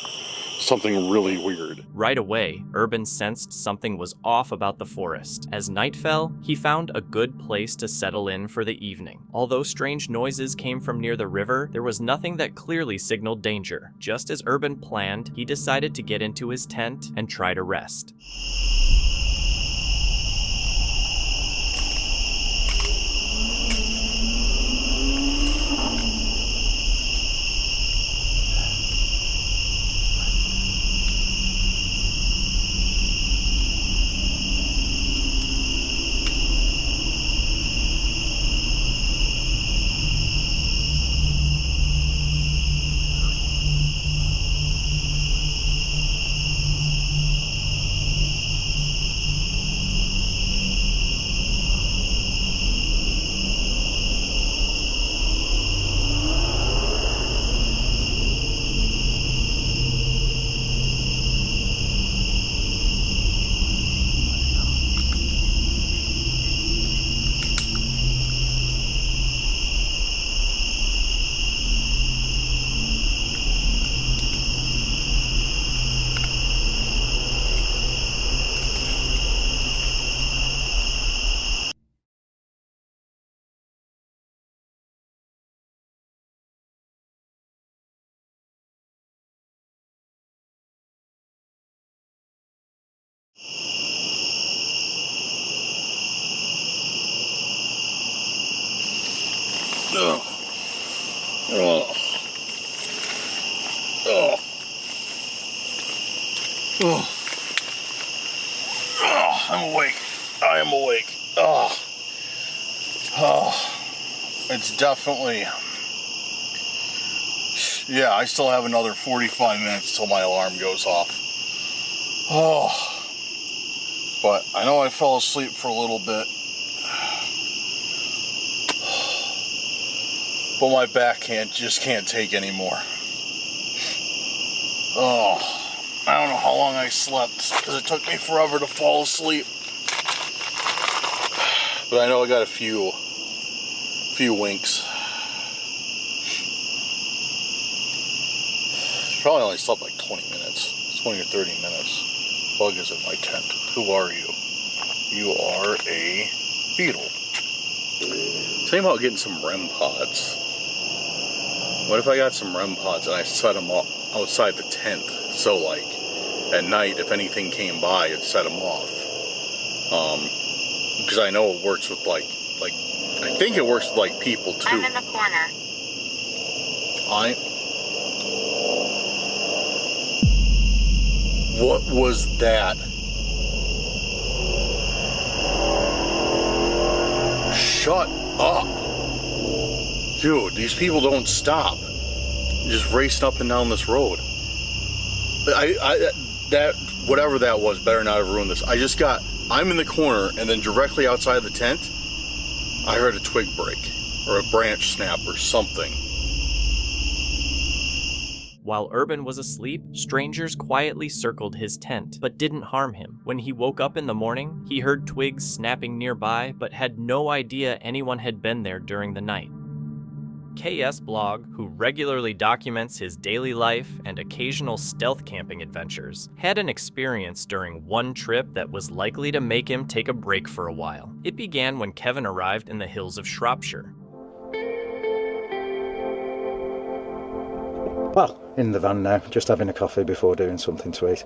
Something really weird. Right away, Urban sensed something was off about the forest. As night fell, he found a good place to settle in for the evening. Although strange noises came from near the river, there was nothing that clearly signaled danger. Just as Urban planned, he decided to get into his tent and try to rest. Oh. Oh. Oh. Oh. Oh, I'm awake. I am awake. Oh. Oh. It's definitely... Yeah, I still have another 45 minutes till my alarm goes off. Oh. But I know I fell asleep for a little bit. But my back just can't take anymore. Oh, I don't know how long I slept because it took me forever to fall asleep. But I know I got a few winks. Probably only slept like 20 minutes, 20 or 30 minutes. Bug is in my tent. Who are you? You are a beetle. Same about getting some REM pods. What if I got some REM pods and I set them up outside the tent? So like at night, if anything came by, it'd set them off. Because I know it works with like I think it works with like people too. I'm in the corner. What was that? Shut up. Dude, these people don't stop. Just racing up and down this road. That whatever that was better not have ruined this. I'm in the corner and then directly outside the tent, I heard a twig break or a branch snap or something. While Urban was asleep, strangers quietly circled his tent, but didn't harm him. When he woke up in the morning, he heard twigs snapping nearby, but had no idea anyone had been there during the night. KS Blog, who regularly documents his daily life and occasional stealth camping adventures, had an experience during one trip that was likely to make him take a break for a while. It began when Kevin arrived in the hills of Shropshire. Well, in the van now, just having a coffee before doing something to eat.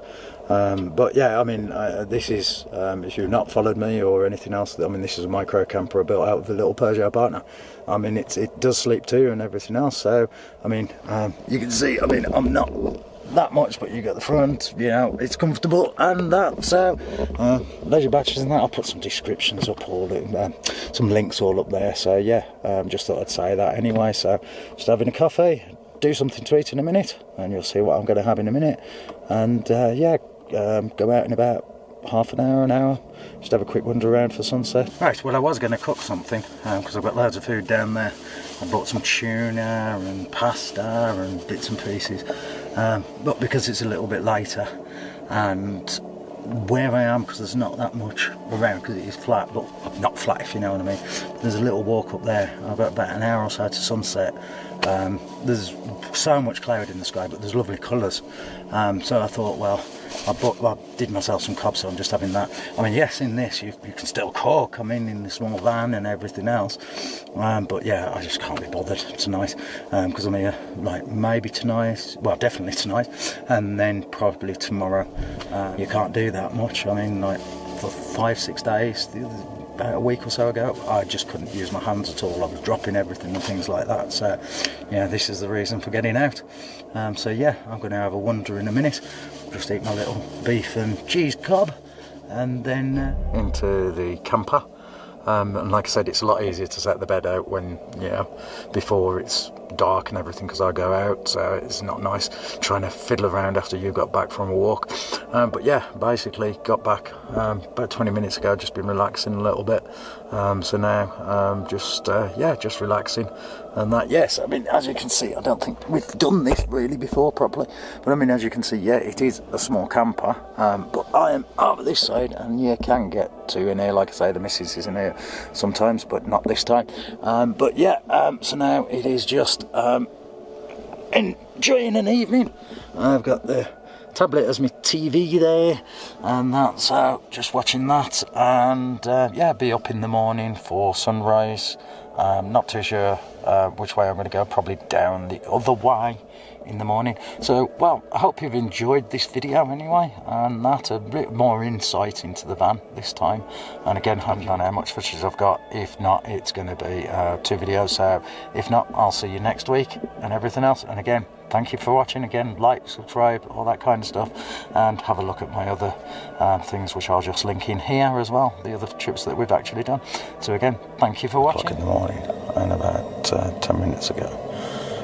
But yeah, I mean, this is, if you've not followed me or anything else, I mean, this is a micro camper I built out with a little Peugeot partner. I mean, it does sleep too and everything else. So, I mean, you can see, I mean, I'm not that much, but you get the front, you know, it's comfortable and that. So, leisure batteries and that, I'll put some descriptions up, some links all up there. So yeah, just thought I'd say that anyway. So, just having a coffee. Do something to eat in a minute and you'll see what I'm going to have in a minute, and go out in about half an hour, just have a quick wander around for sunset. Right, well, I was going to cook something because I've got loads of food down there. I bought some tuna and pasta and bits and pieces, but because it's a little bit later and where I am, because there's not that much around because it is flat, but not flat if you know what I mean. There's a little walk up there. I've got about an hour or so to sunset. There's so much cloud in the sky, but there's lovely colours. So I thought, well, I did myself some cob, so I'm just having that. I mean, yes, in this you can still cook. I mean, in the small van and everything else. But yeah, I just can't be bothered tonight because I'm here like maybe tonight. Well, definitely tonight, and then probably tomorrow. You can't do that much. I mean, like for 5-6 days. About a week or so ago, I just couldn't use my hands at all. I was dropping everything and things like that. So, yeah, this is the reason for getting out. So, yeah, I'm going to have a wander in a minute. Just eat my little beef and cheese cob, and then into the camper. And like I said, it's a lot easier to set the bed out when, you know, before it's dark and everything, because I go out, so it's not nice trying to fiddle around after you got back from a walk. But yeah, basically got back about 20 minutes ago, just been relaxing a little bit. So now just relaxing and that. Yes, I mean, as you can see, I don't think we've done this really before properly, but I mean, as you can see, yeah, it is a small camper, but I am over this side and you can get to in here. Like I say, the missus is in here sometimes, but not this time. But yeah, so now it is just enjoying an evening. I've got the tablet as my TV there, and that's just watching that, and yeah, be up in the morning for sunrise. Not too sure which way I'm going to go, probably down the other way in the morning. So, well, I hope you've enjoyed this video anyway, and that a bit more insight into the van this time. And again, I don't know how much footage I've got. If not, it's going to be 2 videos. So if not, I'll see you next week and everything else. And again, thank you for watching. Again, like, subscribe, all that kind of stuff, and have a look at my other things, which I'll just link in here as well, the other trips that we've actually done. So again, thank you for watching. In the morning, and about 10 minutes ago,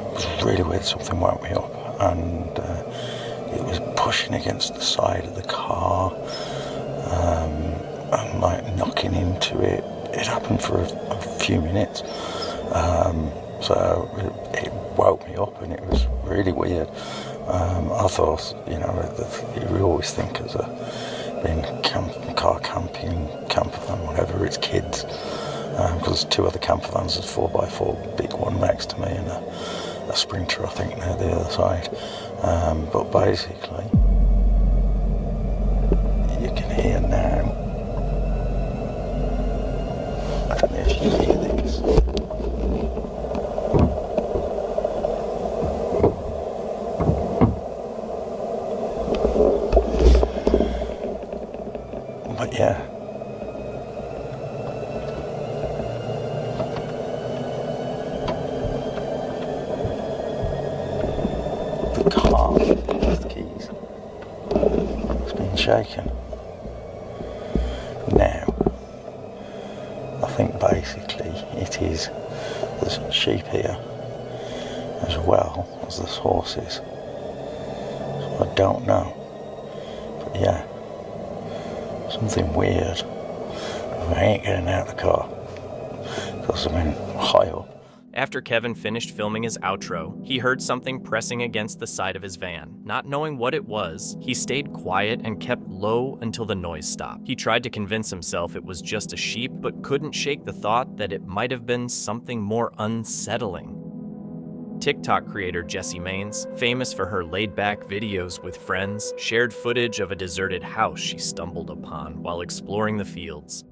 it was really weird. Something woke me up, and it was pushing against the side of the car, and like knocking into it. It happened for a few minutes, so it woke me up, and it was really weird. I thought, you know, you always think as being car camping, camper van, whatever, it's kids. Because 2 other camper vans, there's 4x4, big one next to me, and a Sprinter, I think, near the other side. But basically, you can hear now. I don't know if you can hear this. But yeah. The car with the keys. It's been shaken. Now, I think basically it is, there's sheep here as well as there's horses. So I don't know. But yeah, something weird. I ain't getting out of the car because I'm in high up. After Kevin finished filming his outro, he heard something pressing against the side of his van. Not knowing what it was, he stayed quiet and kept low until the noise stopped. He tried to convince himself it was just a sheep, but couldn't shake the thought that it might have been something more unsettling. TikTok creator Jessie Maines, famous for her laid-back videos with friends, shared footage of a deserted house she stumbled upon while exploring the fields.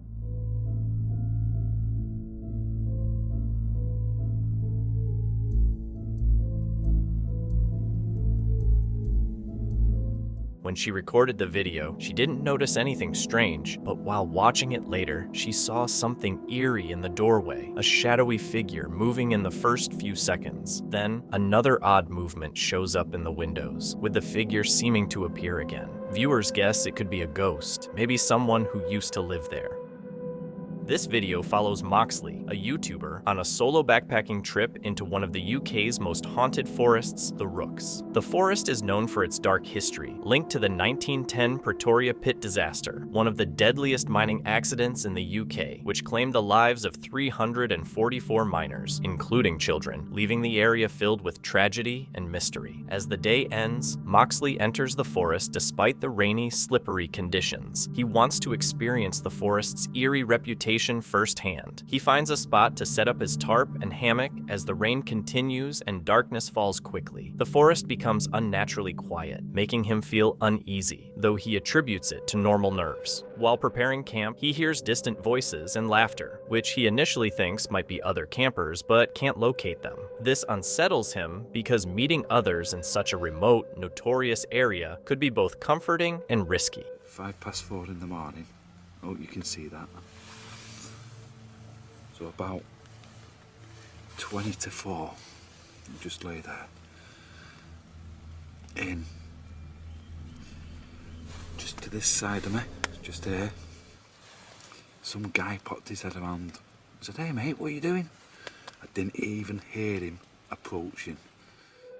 When she recorded the video, she didn't notice anything strange, but while watching it later, she saw something eerie in the doorway, a shadowy figure moving in the first few seconds. Then, another odd movement shows up in the windows, with the figure seeming to appear again. Viewers guess it could be a ghost, maybe someone who used to live there. This video follows Moxley, a YouTuber, on a solo backpacking trip into one of the UK's most haunted forests, the Rooks. The forest is known for its dark history, linked to the 1910 Pretoria pit disaster, one of the deadliest mining accidents in the UK, which claimed the lives of 344 miners, including children, leaving the area filled with tragedy and mystery. As the day ends, Moxley enters the forest despite the rainy, slippery conditions. He wants to experience the forest's eerie reputation firsthand. He finds a spot to set up his tarp and hammock as the rain continues and darkness falls quickly. The forest becomes unnaturally quiet, making him feel uneasy, though he attributes it to normal nerves. While preparing camp, he hears distant voices and laughter, which he initially thinks might be other campers, but can't locate them. This unsettles him because meeting others in such a remote, notorious area could be both comforting and risky. 4:05 in the morning. Oh, you can see that. So about 20 to 4, you just lay there. In. Just to this side of me, just here. Some guy popped his head around. I said, "Hey mate, what are you doing?" I didn't even hear him approaching.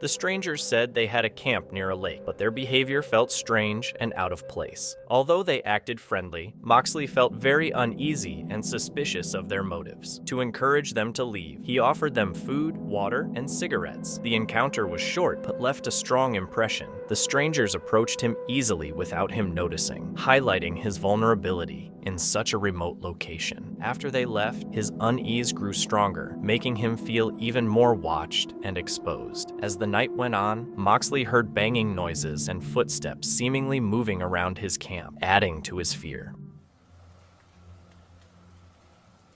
The strangers said they had a camp near a lake, but their behavior felt strange and out of place. Although they acted friendly, Moxley felt very uneasy and suspicious of their motives. To encourage them to leave, he offered them food, water, and cigarettes. The encounter was short, but left a strong impression. The strangers approached him easily without him noticing, highlighting his vulnerability in such a remote location. After they left, his unease grew stronger, making him feel even more watched and exposed. As the night went on, Moxley heard banging noises and footsteps seemingly moving around his camp, adding to his fear.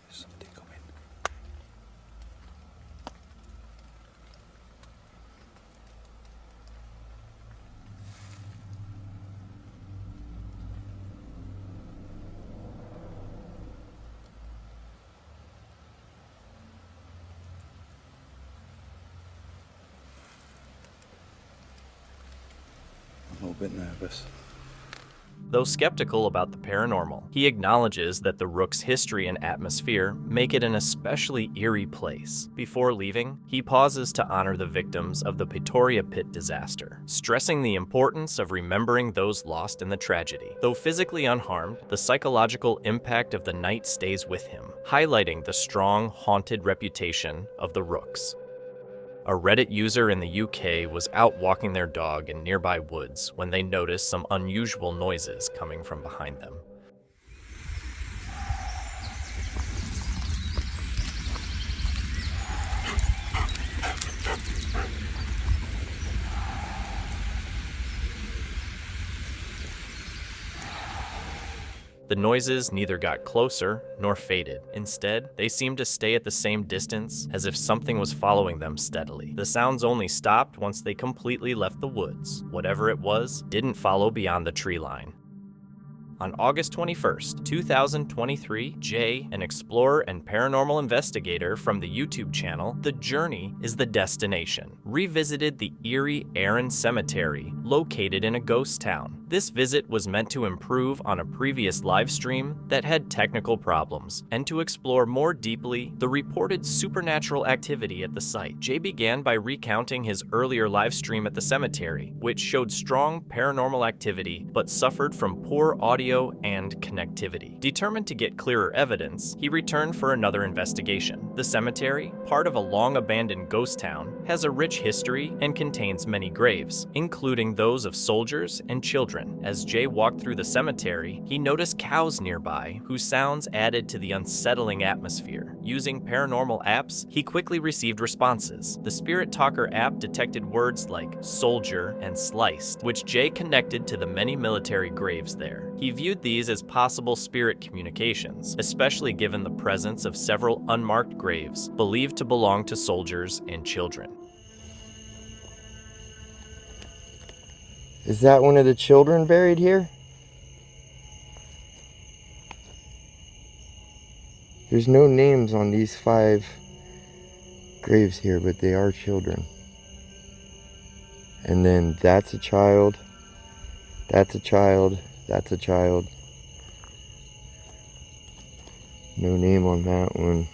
Somebody coming. little bit nervous. Though skeptical about the paranormal, he acknowledges that the Rooks' history and atmosphere make it an especially eerie place. Before leaving, he pauses to honor the victims of the Pretoria Pit disaster, stressing the importance of remembering those lost in the tragedy. Though physically unharmed, the psychological impact of the night stays with him, highlighting the strong, haunted reputation of the Rooks. A Reddit user in the UK was out walking their dog in nearby woods when they noticed some unusual noises coming from behind them. The noises neither got closer nor faded. Instead, they seemed to stay at the same distance, as if something was following them steadily. The sounds only stopped once they completely left the woods. Whatever it was, didn't follow beyond the tree line. On August 21st, 2023, Jay, an explorer and paranormal investigator from the YouTube channel The Journey is the Destination, revisited the eerie Aaron Cemetery, located in a ghost town. This visit was meant to improve on a previous live stream that had technical problems, and to explore more deeply the reported supernatural activity at the site. Jay began by recounting his earlier live stream at the cemetery, which showed strong paranormal activity but suffered from poor audio and connectivity. Determined to get clearer evidence, he returned for another investigation. The cemetery, part of a long-abandoned ghost town, has a rich history and contains many graves, including those of soldiers and children. As Jay walked through the cemetery, he noticed cows nearby, whose sounds added to the unsettling atmosphere. Using paranormal apps, he quickly received responses. The Spirit Talker app detected words like soldier and sliced, which Jay connected to the many military graves there. He viewed these as possible spirit communications, especially given the presence of several unmarked graves believed to belong to soldiers and children. Is that one of the children buried here? There's no names on these 5 graves here, but they are children. And then that's a child, that's a child, that's a child. No name on that one.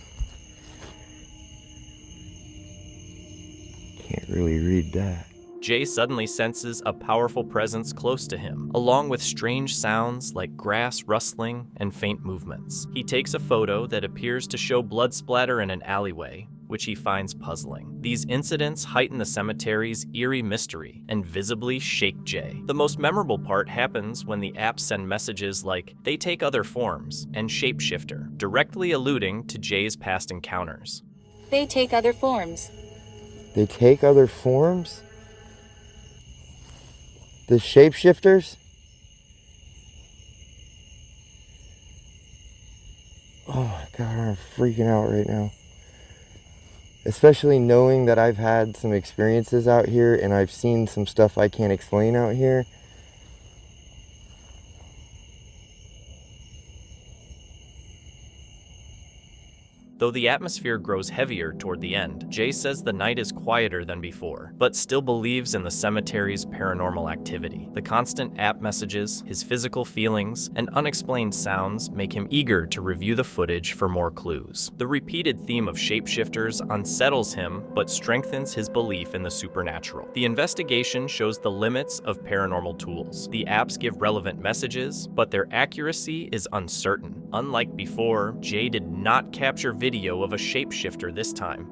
Can't really read that. Jay suddenly senses a powerful presence close to him, along with strange sounds like grass rustling and faint movements. He takes a photo that appears to show blood splatter in an alleyway, which he finds puzzling. These incidents heighten the cemetery's eerie mystery and visibly shake Jay. The most memorable part happens when the apps send messages like, "They take other forms," and "shapeshifter," directly alluding to Jay's past encounters. They take other forms. They take other forms? The shapeshifters? Oh my god, I'm freaking out right now. Especially knowing that I've had some experiences out here and I've seen some stuff I can't explain out here. Though the atmosphere grows heavier toward the end, Jay says the night is quieter than before, but still believes in the cemetery's paranormal activity. The constant app messages, his physical feelings, and unexplained sounds make him eager to review the footage for more clues. The repeated theme of shapeshifters unsettles him, but strengthens his belief in the supernatural. The investigation shows the limits of paranormal tools. The apps give relevant messages, but their accuracy is uncertain. Unlike before, Jay did not capture video of a shapeshifter this time.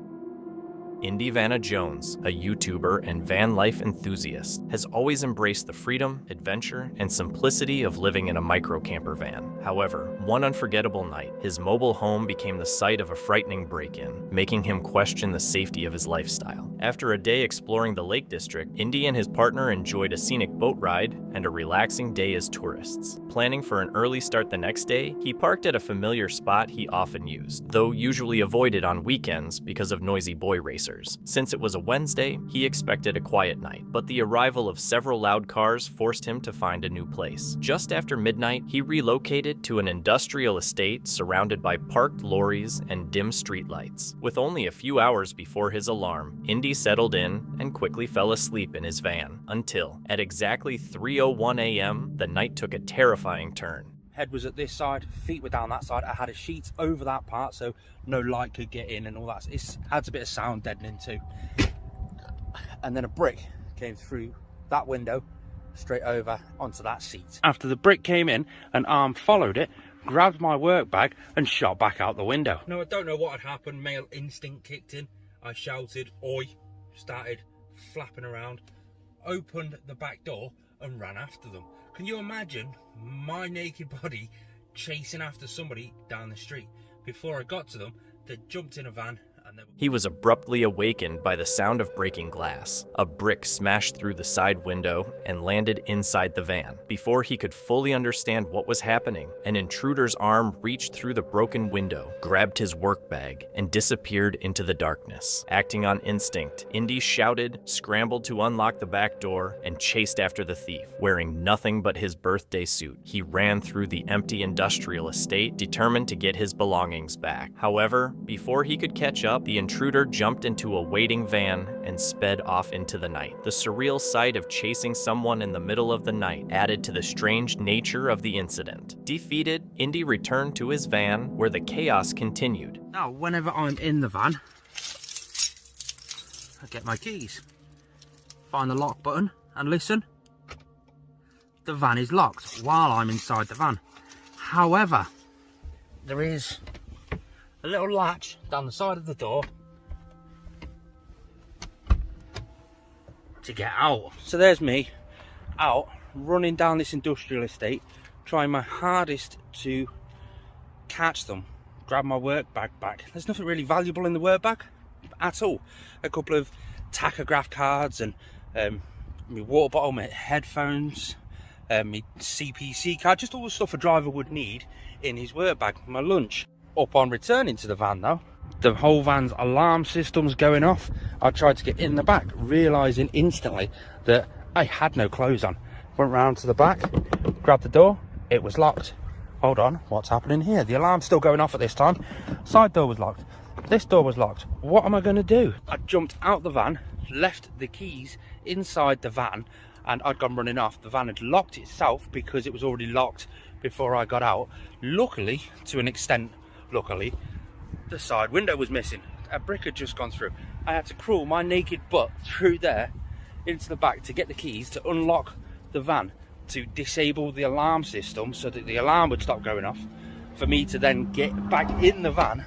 Indy Vanna Jones, a YouTuber and van life enthusiast, has always embraced the freedom, adventure, and simplicity of living in a micro-camper van. However, one unforgettable night, his mobile home became the site of a frightening break-in, making him question the safety of his lifestyle. After a day exploring the Lake District, Indy and his partner enjoyed a scenic boat ride and a relaxing day as tourists. Planning for an early start the next day, he parked at a familiar spot he often used, though usually avoided on weekends because of noisy boy racers. Since it was a Wednesday, he expected a quiet night, but the arrival of several loud cars forced him to find a new place. Just after midnight, he relocated to an industrial estate surrounded by parked lorries and dim streetlights. With only a few hours before his alarm, Indy Indy settled in and quickly fell asleep in his van until, at exactly 3:01 a.m., the night took a terrifying turn. Head was at this side, feet were down that side. I had a sheet over that part so no light could get in and all that. It adds a bit of sound deadening too. And then a brick came through that window straight over onto that seat. After the brick came in, an arm followed it, grabbed my work bag and shot back out the window. No, I don't know what had happened. Male instinct kicked in. I shouted, "Oi!" Started flapping around, opened the back door and ran after them. Can you imagine my naked body chasing after somebody down the street? Before I got to them, they jumped in a van. He was abruptly awakened by the sound of breaking glass. A brick smashed through the side window and landed inside the van. Before he could fully understand what was happening, an intruder's arm reached through the broken window, grabbed his work bag, and disappeared into the darkness. Acting on instinct, Indy shouted, scrambled to unlock the back door, and chased after the thief. Wearing nothing but his birthday suit, he ran through the empty industrial estate, determined to get his belongings back. However, before he could catch up, the intruder jumped into a waiting van and sped off into the night. The surreal sight of chasing someone in the middle of the night added to the strange nature of the incident. Defeated, Indy returned to his van where the chaos continued. Now, whenever I'm in the van, I get my keys, find the lock button and listen. The van is locked while I'm inside the van. However, there is a little latch down the side of the door to get out. So there's me out running down this industrial estate, trying my hardest to catch them, grab my work bag back. There's nothing really valuable in the work bag at all. A couple of tachograph cards and my water bottle, my headphones, my CPC card, just all the stuff a driver would need in his work bag. My lunch. Upon returning to the van though, the whole van's alarm system's going off. I tried to get in the back, realising instantly that I had no clothes on. Went round to the back, grabbed the door, it was locked. Hold on, what's happening here? The alarm's still going off at this time. Side door was locked. This door was locked. What am I going to do? I jumped out the van, left the keys inside the van, and I'd gone running off. The van had locked itself because it was already locked before I got out. Luckily, to an extent, luckily, the side window was missing. A brick had just gone through. I had to crawl my naked butt through there into the back to get the keys to unlock the van, to disable the alarm system so that the alarm would stop going off, for me to then get back in the van,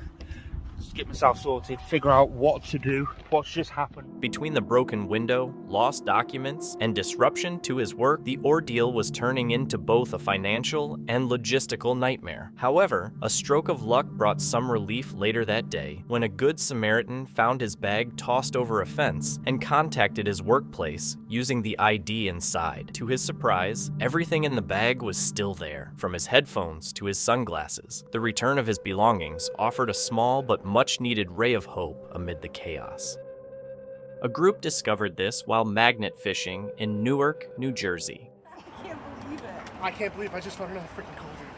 get myself sorted, figure out what to do, what's just happened. Between the broken window, lost documents, and disruption to his work, the ordeal was turning into both a financial and logistical nightmare. However, a stroke of luck brought some relief later that day when a good Samaritan found his bag tossed over a fence and contacted his workplace using the ID inside. To his surprise, everything in the bag was still there, from his headphones to his sunglasses. The return of his belongings offered a small but much-needed ray of hope amid the chaos. A group discovered this while magnet fishing in Newark, New Jersey. I can't believe I just found another freaking cauldron.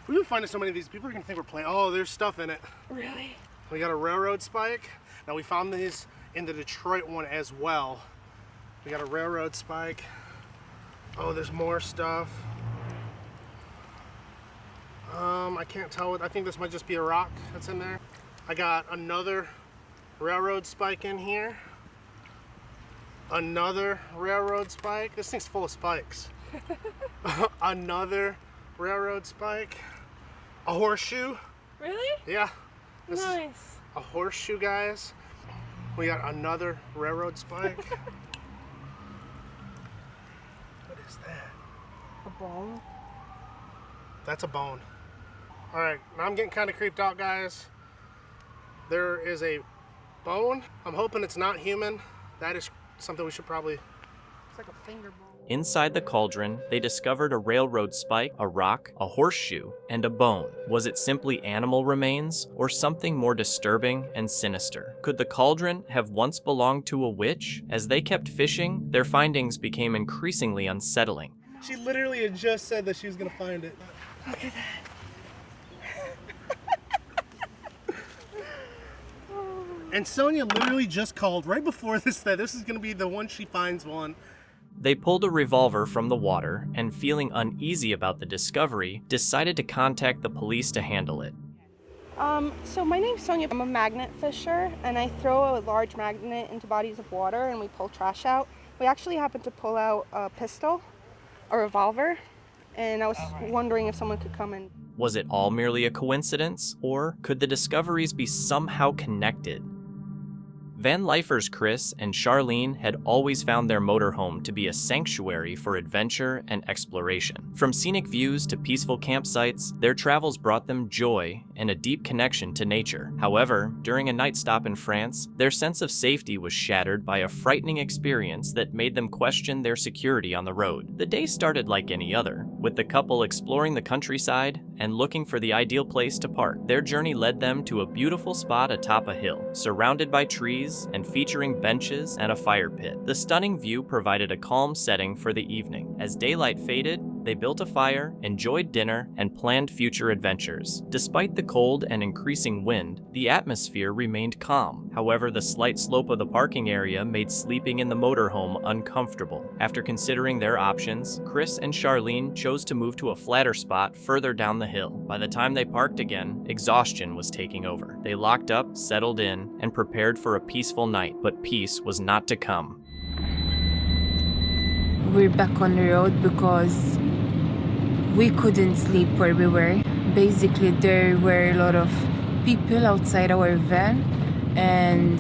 We've been finding so many of these. People are gonna think we're playing. Oh, there's stuff in it. Really? We got a railroad spike. Now we found these in the Detroit one as well. We got a railroad spike. Oh, there's more stuff. I can't tell what. I think this might just be a rock that's in there. I got another railroad spike in here. Another railroad spike. This thing's full of spikes. Another railroad spike. A horseshoe. Really? Yeah. This Nice. is a horseshoe, guys. We got another railroad spike. What is that? A bone? That's a bone. All right, now I'm getting kind of creeped out, guys. There is a bone. I'm hoping it's not human. That is something we should probably... It's like a finger bone. Inside the cauldron, they discovered a railroad spike, a rock, a horseshoe, and a bone. Was it simply animal remains, or something more disturbing and sinister? Could the cauldron have once belonged to a witch? As they kept fishing, their findings became increasingly unsettling. She literally had just said that she was gonna find it. Look at that. And Sonia literally just called right before this that this is going to be the one she finds one. They pulled a revolver from the water and, feeling uneasy about the discovery, decided to contact the police to handle it. So my name's Sonia. I'm a magnet fisher, and I throw a large magnet into bodies of water and we pull trash out. We actually happened to pull out a pistol, a revolver, and I was wondering if someone could come in. Was it all merely a coincidence, or could the discoveries be somehow connected? Van Lifers Chris and Charlene had always found their motorhome to be a sanctuary for adventure and exploration. From scenic views to peaceful campsites, their travels brought them joy and a deep connection to nature. However, during a night stop in France, their sense of safety was shattered by a frightening experience that made them question their security on the road. The day started like any other, with the couple exploring the countryside and looking for the ideal place to park. Their journey led them to a beautiful spot atop a hill, surrounded by trees and featuring benches and a fire pit. The stunning view provided a calm setting for the evening. As daylight faded, they built a fire, enjoyed dinner, and planned future adventures. Despite the cold and increasing wind, the atmosphere remained calm. However, the slight slope of the parking area made sleeping in the motorhome uncomfortable. After considering their options, Chris and Charlene chose to move to a flatter spot further down the hill. By the time they parked again, exhaustion was taking over. They locked up, settled in, and prepared for a peaceful night, but peace was not to come. We're back on the road because we couldn't sleep where we were. Basically, there were a lot of people outside our van and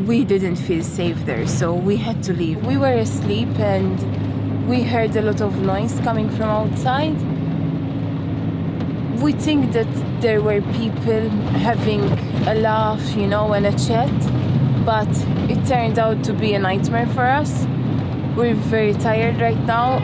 we didn't feel safe there, so we had to leave. We were asleep and we heard a lot of noise coming from outside. We think that there were people having a laugh, you know, and a chat, but it turned out to be a nightmare for us. We're very tired right now.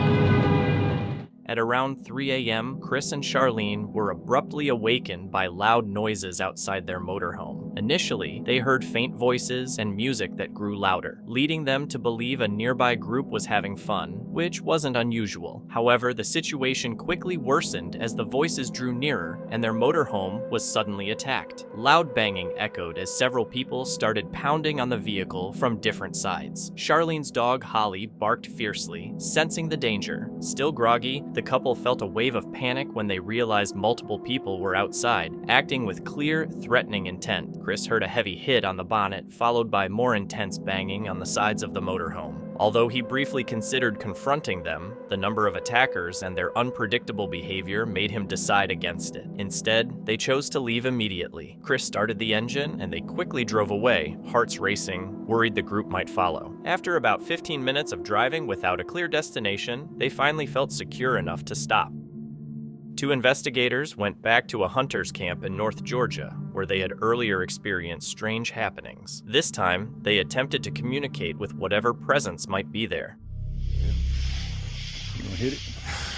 At around 3 a.m., Chris and Charlene were abruptly awakened by loud noises outside their motorhome. Initially, they heard faint voices and music that grew louder, leading them to believe a nearby group was having fun, which wasn't unusual. However, the situation quickly worsened as the voices drew nearer and their motorhome was suddenly attacked. Loud banging echoed as several people started pounding on the vehicle from different sides. Charlene's dog Holly barked fiercely, sensing the danger. Still groggy, the couple felt a wave of panic when they realized multiple people were outside, acting with clear, threatening intent. Chris heard a heavy hit on the bonnet, followed by more intense banging on the sides of the motorhome. Although he briefly considered confronting them, the number of attackers and their unpredictable behavior made him decide against it. Instead, they chose to leave immediately. Chris started the engine and they quickly drove away, hearts racing, worried the group might follow. After about 15 minutes of driving without a clear destination, they finally felt secure enough to stop. Two investigators went back to a hunter's camp in North Georgia, where they had earlier experienced strange happenings. This time, they attempted to communicate with whatever presence might be there. You wanna hit it?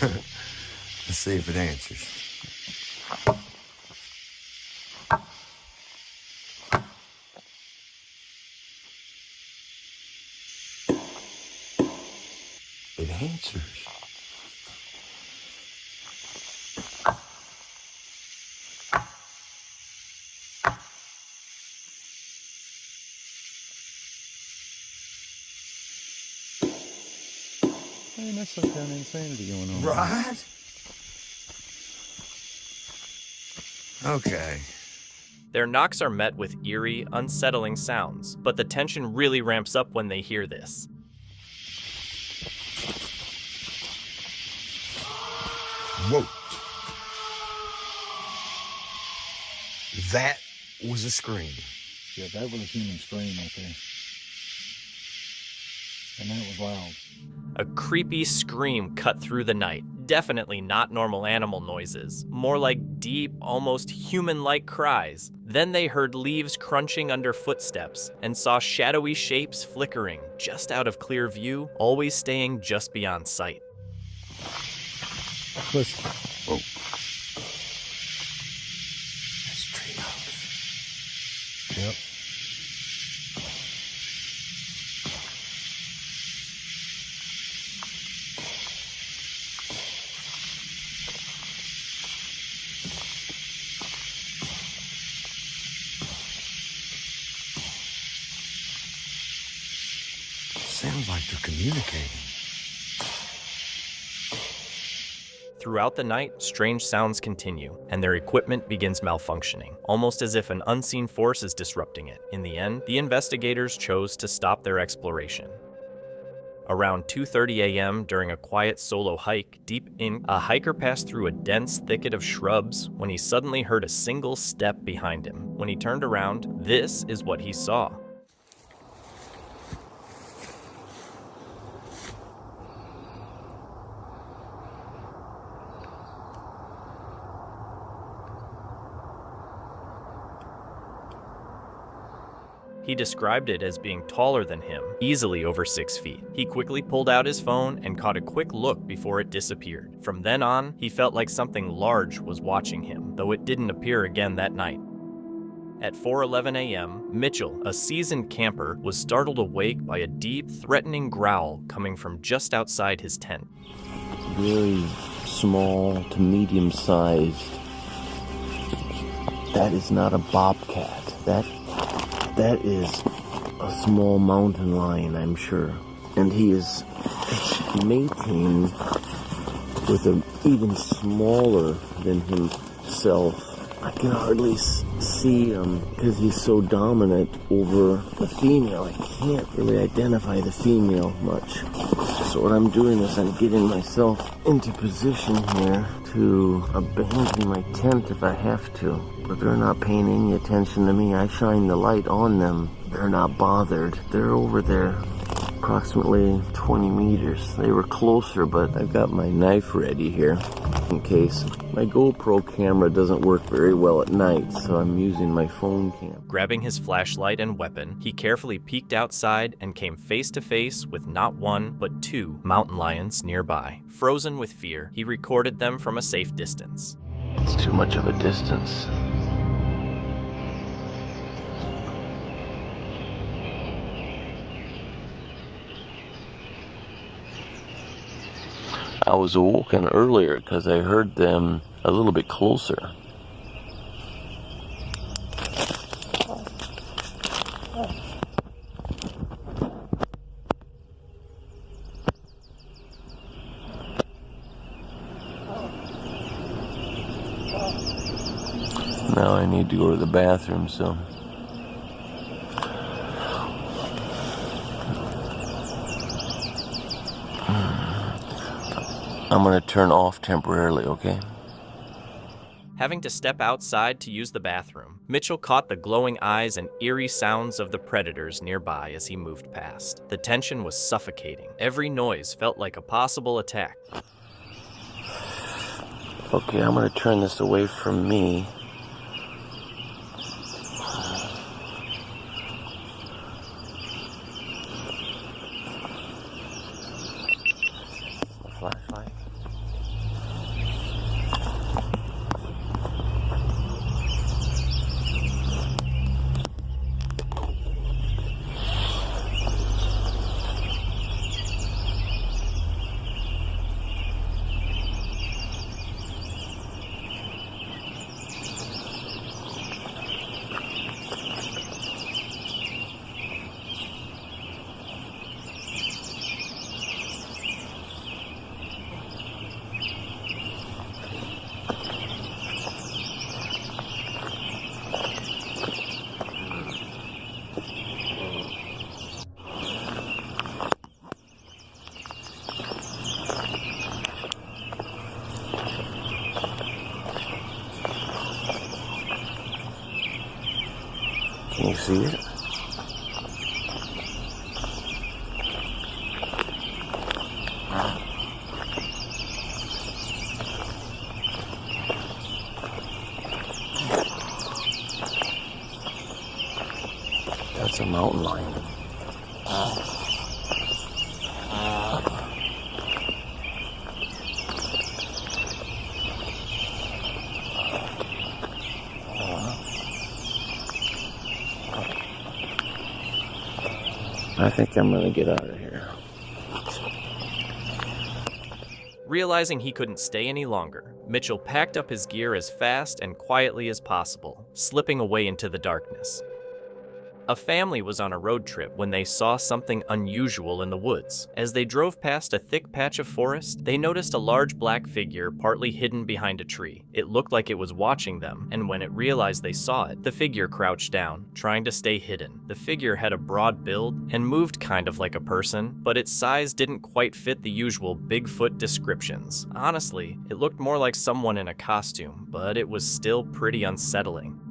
Let's see if it answers. It answers. Man, that's some kind of insanity going on. Right? Okay. Their knocks are met with eerie, unsettling sounds, but the tension really ramps up when they hear this. Whoa. That was a scream. Yeah, that was a human scream right there. And that was loud. A creepy scream cut through the night. Definitely not normal animal noises. More like deep, almost human-like cries. Then they heard leaves crunching under footsteps and saw shadowy shapes flickering just out of clear view, always staying just beyond sight. Listen. Oh. That's treehouse. Yep. Sounds like they're communicating. Throughout the night, strange sounds continue, and their equipment begins malfunctioning, almost as if an unseen force is disrupting it. In the end, the investigators chose to stop their exploration. Around 2:30 a.m. during a quiet solo hike deep in, a hiker passed through a dense thicket of shrubs when he suddenly heard a single step behind him. When he turned around, this is what he saw. He described it as being taller than him, easily over 6 feet. He quickly pulled out his phone and caught a quick look before it disappeared. From then on, he felt like something large was watching him, though it didn't appear again that night. At 4:11 a.m., Mitchell, a seasoned camper, was startled awake by a deep, threatening growl coming from just outside his tent. Very small to medium-sized. That is not a bobcat. That is a small mountain lion, I'm sure. And he is mating with an even smaller than himself. I can hardly see him because he's so dominant over the female. I can't really identify the female much. So what I'm doing is I'm getting myself into position here to abandon my tent if I have to. But they're not paying any attention to me. I shine the light on them. They're not bothered. They're over there, approximately 20 meters. They were closer, but I've got my knife ready here in case. My GoPro camera doesn't work very well at night, so I'm using my phone cam. Grabbing his flashlight and weapon, he carefully peeked outside and came face to face with not one, but two mountain lions nearby. Frozen with fear, he recorded them from a safe distance. It's too much of a distance. I was awoken earlier because I heard them a little bit closer. Now I need to go to the bathroom, so... I'm gonna turn off temporarily, okay? Having to step outside to use the bathroom, Mitchell caught the glowing eyes and eerie sounds of the predators nearby as he moved past. The tension was suffocating. Every noise felt like a possible attack. Okay, I'm gonna turn this away from me. Flashlight. Can you see it? That's a mountain lion. I think I'm gonna get out of here. Realizing he couldn't stay any longer, Mitchell packed up his gear as fast and quietly as possible, slipping away into the darkness. A family was on a road trip when they saw something unusual in the woods. As they drove past a thick patch of forest, they noticed a large black figure partly hidden behind a tree. It looked like it was watching them, and when it realized they saw it, the figure crouched down, trying to stay hidden. The figure had a broad build and moved kind of like a person, but its size didn't quite fit the usual Bigfoot descriptions. Honestly, it looked more like someone in a costume, but it was still pretty unsettling.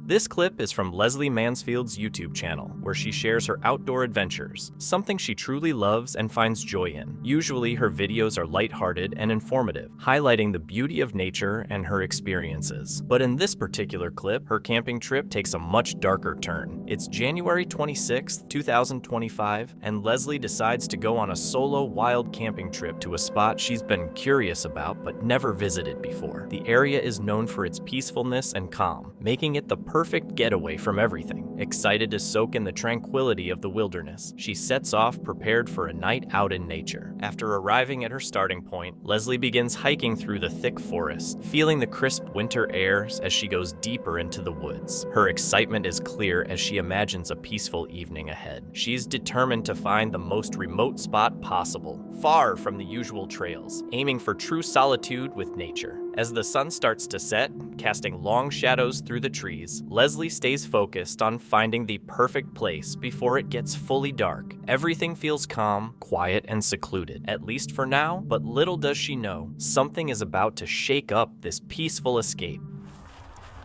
This clip is from Leslie Mansfield's YouTube channel, where she shares her outdoor adventures, something she truly loves and finds joy in. Usually, her videos are lighthearted and informative, highlighting the beauty of nature and her experiences. But in this particular clip, her camping trip takes a much darker turn. It's January 26, 2025, and Leslie decides to go on a solo wild camping trip to a spot she's been curious about but never visited before. The area is known for its peacefulness and calm, making it the perfect getaway from everything. Excited to soak in the tranquility of the wilderness, she sets off prepared for a night out in nature. After arriving at her starting point, Leslie begins hiking through the thick forest, feeling the crisp winter airs as she goes deeper into the woods. Her excitement is clear as she imagines a peaceful evening ahead. She's determined to find the most remote spot possible, far from the usual trails, aiming for true solitude with nature. As the sun starts to set, casting long shadows through the trees, Leslie stays focused on finding the perfect place before it gets fully dark. Everything feels calm, quiet, and secluded, at least for now, but little does she know, something is about to shake up this peaceful escape.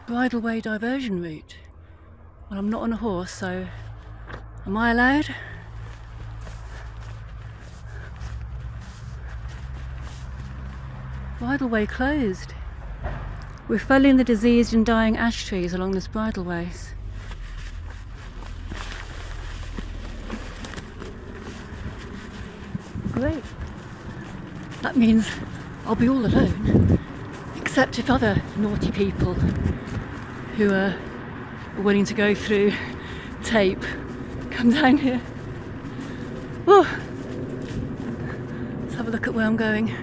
Bridleway diversion route. Well, I'm not on a horse, so am I allowed? Bridleway closed. We're felling the diseased and dying ash trees along this bridleways. Great. That means I'll be all alone, except if other naughty people who are willing to go through tape come down here. Whew. Let's have a look at where I'm going.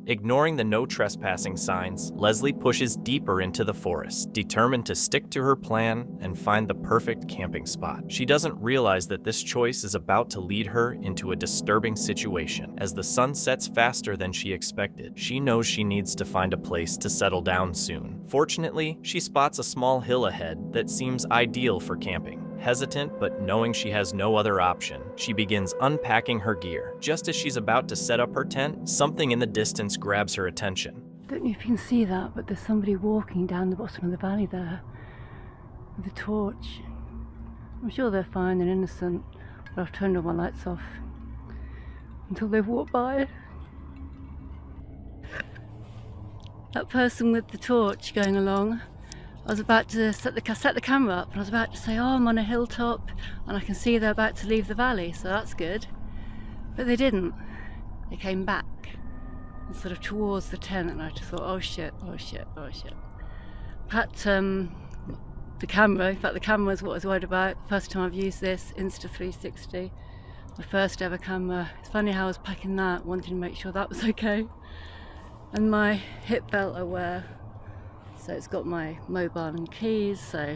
Ignoring the no trespassing signs, Leslie pushes deeper into the forest, determined to stick to her plan and find the perfect camping spot. She doesn't realize that this choice is about to lead her into a disturbing situation. As the sun sets faster than she expected, she knows she needs to find a place to settle down soon. Fortunately, she spots a small hill ahead that seems ideal for camping. Hesitant, but knowing she has no other option, she begins unpacking her gear. Just as she's about to set up her tent, something in the distance grabs her attention. I don't know if you can see that, but there's somebody walking down the bottom of the valley there with a torch. I'm sure they're fine and innocent, but I've turned all my lights off until they've walked by. That person with the torch going along, I was about to set the camera up and I was about to say, oh, I'm on a hilltop and I can see they're about to leave the valley, so that's good. But they didn't. They came back and sort of towards the tent, and I just thought, oh shit, oh shit, oh shit. Packed the camera, in fact the camera is what I was worried about. First time I've used this, Insta360. My first ever camera. It's funny how I was packing that, wanting to make sure that was okay. And my hip belt I wear. So it's got my mobile and keys, so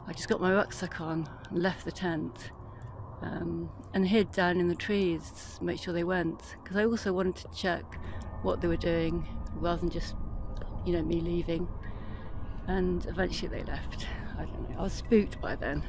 I just got my rucksack on and left the tent and hid down in the trees to make sure they went, because I also wanted to check what they were doing rather than just, you know, me leaving. And eventually they left. I don't know, I was spooked by then,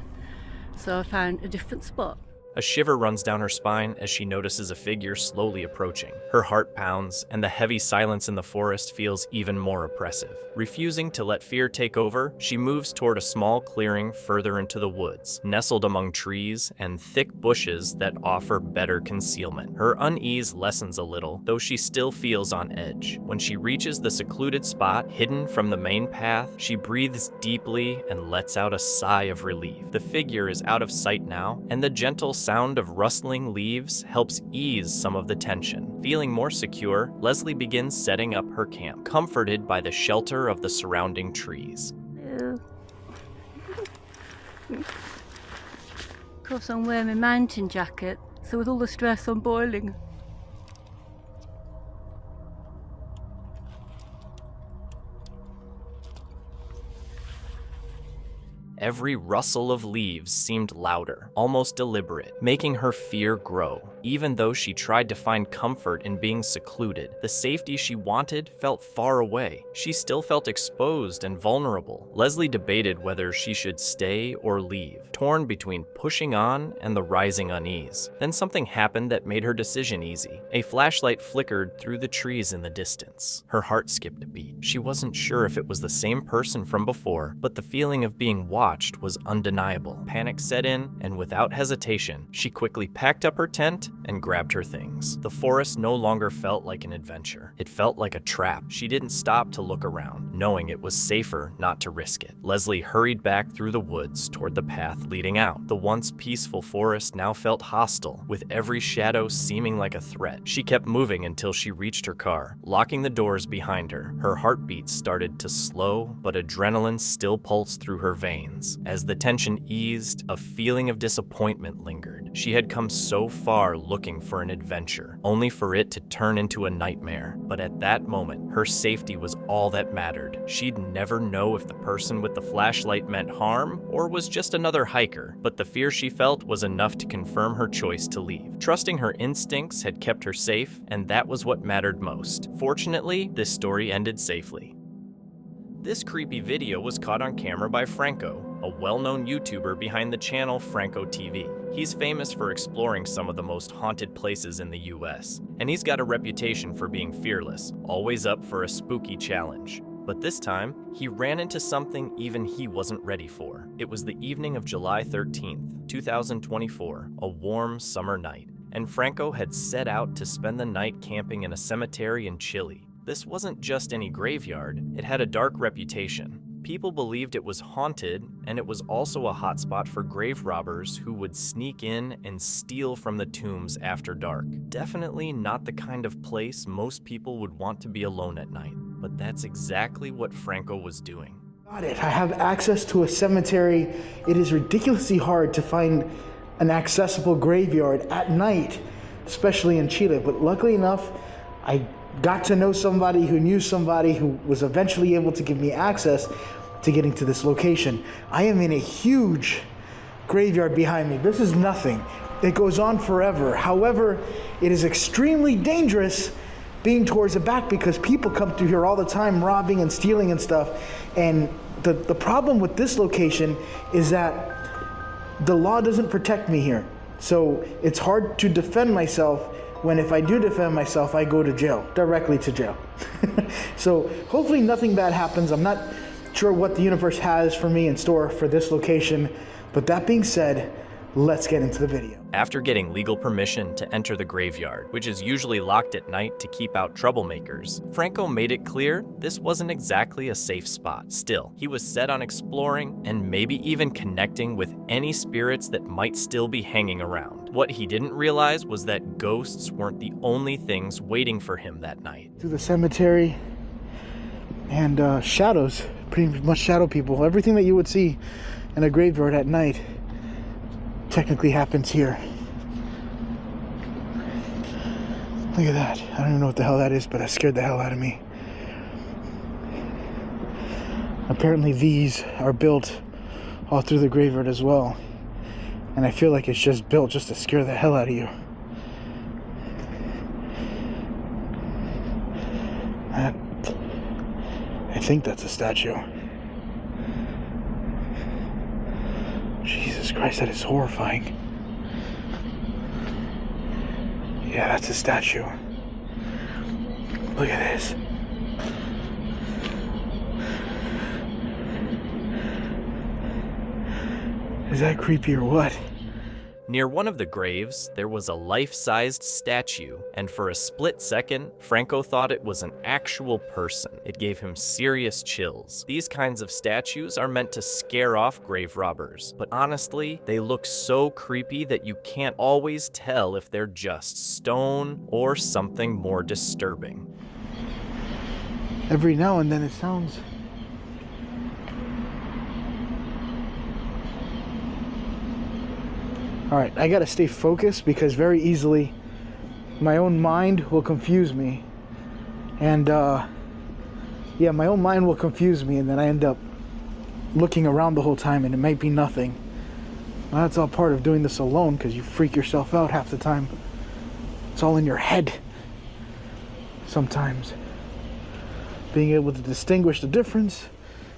so I found a different spot. A shiver runs down her spine as she notices a figure slowly approaching. Her heart pounds, and the heavy silence in the forest feels even more oppressive. Refusing to let fear take over, she moves toward a small clearing further into the woods, nestled among trees and thick bushes that offer better concealment. Her unease lessens a little, though she still feels on edge. When she reaches the secluded spot, hidden from the main path, she breathes deeply and lets out a sigh of relief. The figure is out of sight now, and the gentle sound of rustling leaves helps ease some of the tension. Feeling more secure, Leslie begins setting up her camp, comforted by the shelter of the surrounding trees. Of course I'm wearing my mountain jacket, so with all the stress I'm boiling. Every rustle of leaves seemed louder, almost deliberate, making her fear grow. Even though she tried to find comfort in being secluded, the safety she wanted felt far away. She still felt exposed and vulnerable. Leslie debated whether she should stay or leave, torn between pushing on and the rising unease. Then something happened that made her decision easy. A flashlight flickered through the trees in the distance. Her heart skipped a beat. She wasn't sure if it was the same person from before, but the feeling of being watched was undeniable. Panic set in, and without hesitation, she quickly packed up her tent and grabbed her things. The forest no longer felt like an adventure. It felt like a trap. She didn't stop to look around, knowing it was safer not to risk it. Leslie hurried back through the woods toward the path leading out. The once peaceful forest now felt hostile, with every shadow seeming like a threat. She kept moving until she reached her car, locking the doors behind her. Her heartbeat started to slow, but adrenaline still pulsed through her veins. As the tension eased, a feeling of disappointment lingered. She had come so far looking for an adventure, only for it to turn into a nightmare. But at that moment, her safety was all that mattered. She'd never know if the person with the flashlight meant harm or was just another hiker, but the fear she felt was enough to confirm her choice to leave. Trusting her instincts had kept her safe, and that was what mattered most. Fortunately, this story ended safely. This creepy video was caught on camera by Franco, a well-known YouTuber behind the channel Franco TV. He's famous for exploring some of the most haunted places in the US, and he's got a reputation for being fearless, always up for a spooky challenge. But this time, he ran into something even he wasn't ready for. It was the evening of July 13th, 2024, a warm summer night, and Franco had set out to spend the night camping in a cemetery in Chile. This wasn't just any graveyard, it had a dark reputation. People believed it was haunted, and it was also a hotspot for grave robbers who would sneak in and steal from the tombs after dark. Definitely not the kind of place most people would want to be alone at night, but that's exactly what Franco was doing. Got it. I have access to a cemetery. It is ridiculously hard to find an accessible graveyard at night, especially in Chile, but luckily enough, I got to know somebody who knew somebody who was eventually able to give me access to getting to this location. I am in a huge graveyard behind me. This is nothing. It goes on forever. However, it is extremely dangerous being towards the back because people come through here all the time robbing and stealing and stuff. And the problem with this location is that the law doesn't protect me here. So it's hard to defend myself when if I do defend myself, I go to jail, directly to jail. So hopefully nothing bad happens. I'm not sure what the universe has for me in store for this location, but that being said, let's get into the video. After getting legal permission to enter the graveyard, which is usually locked at night to keep out troublemakers, Franco made it clear this wasn't exactly a safe spot. Still, he was set on exploring and maybe even connecting with any spirits that might still be hanging around. What he didn't realize was that ghosts weren't the only things waiting for him that night. Through the cemetery and shadows, pretty much shadow people. Everything that you would see in a graveyard at night technically happens here. Look at that. I don't even know what the hell that is, but that scared the hell out of me. Apparently these are built all through the graveyard as well. And I feel like it's just built just to scare the hell out of you. I think that's a statue. Jesus Christ, that is horrifying. Yeah, that's a statue. Look at this. Is that creepy or what? Near one of the graves, there was a life-sized statue, and for a split second, Franco thought it was an actual person. It gave him serious chills. These kinds of statues are meant to scare off grave robbers, but honestly, they look so creepy that you can't always tell if they're just stone or something more disturbing. Every now and then it sounds... Alright, I gotta stay focused because very easily my own mind will confuse me. And yeah, my own mind will confuse me and then I end up looking around the whole time and it might be nothing. Well, that's all part of doing this alone, because you freak yourself out half the time. It's all in your head sometimes. Being able to distinguish the difference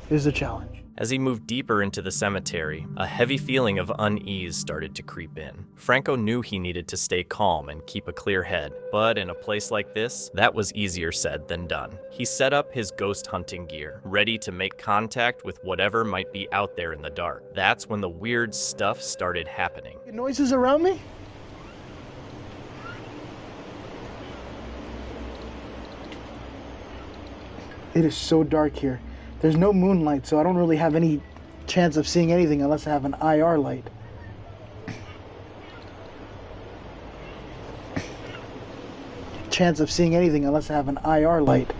is a challenge. As he moved deeper into the cemetery, a heavy feeling of unease started to creep in. Franco knew he needed to stay calm and keep a clear head, but in a place like this, that was easier said than done. He set up his ghost hunting gear, ready to make contact with whatever might be out there in the dark. That's when the weird stuff started happening. Noises around me? It is so dark here. There's no moonlight, so I don't really have any chance of seeing anything unless I have an IR light. Chance of seeing anything unless I have an IR light.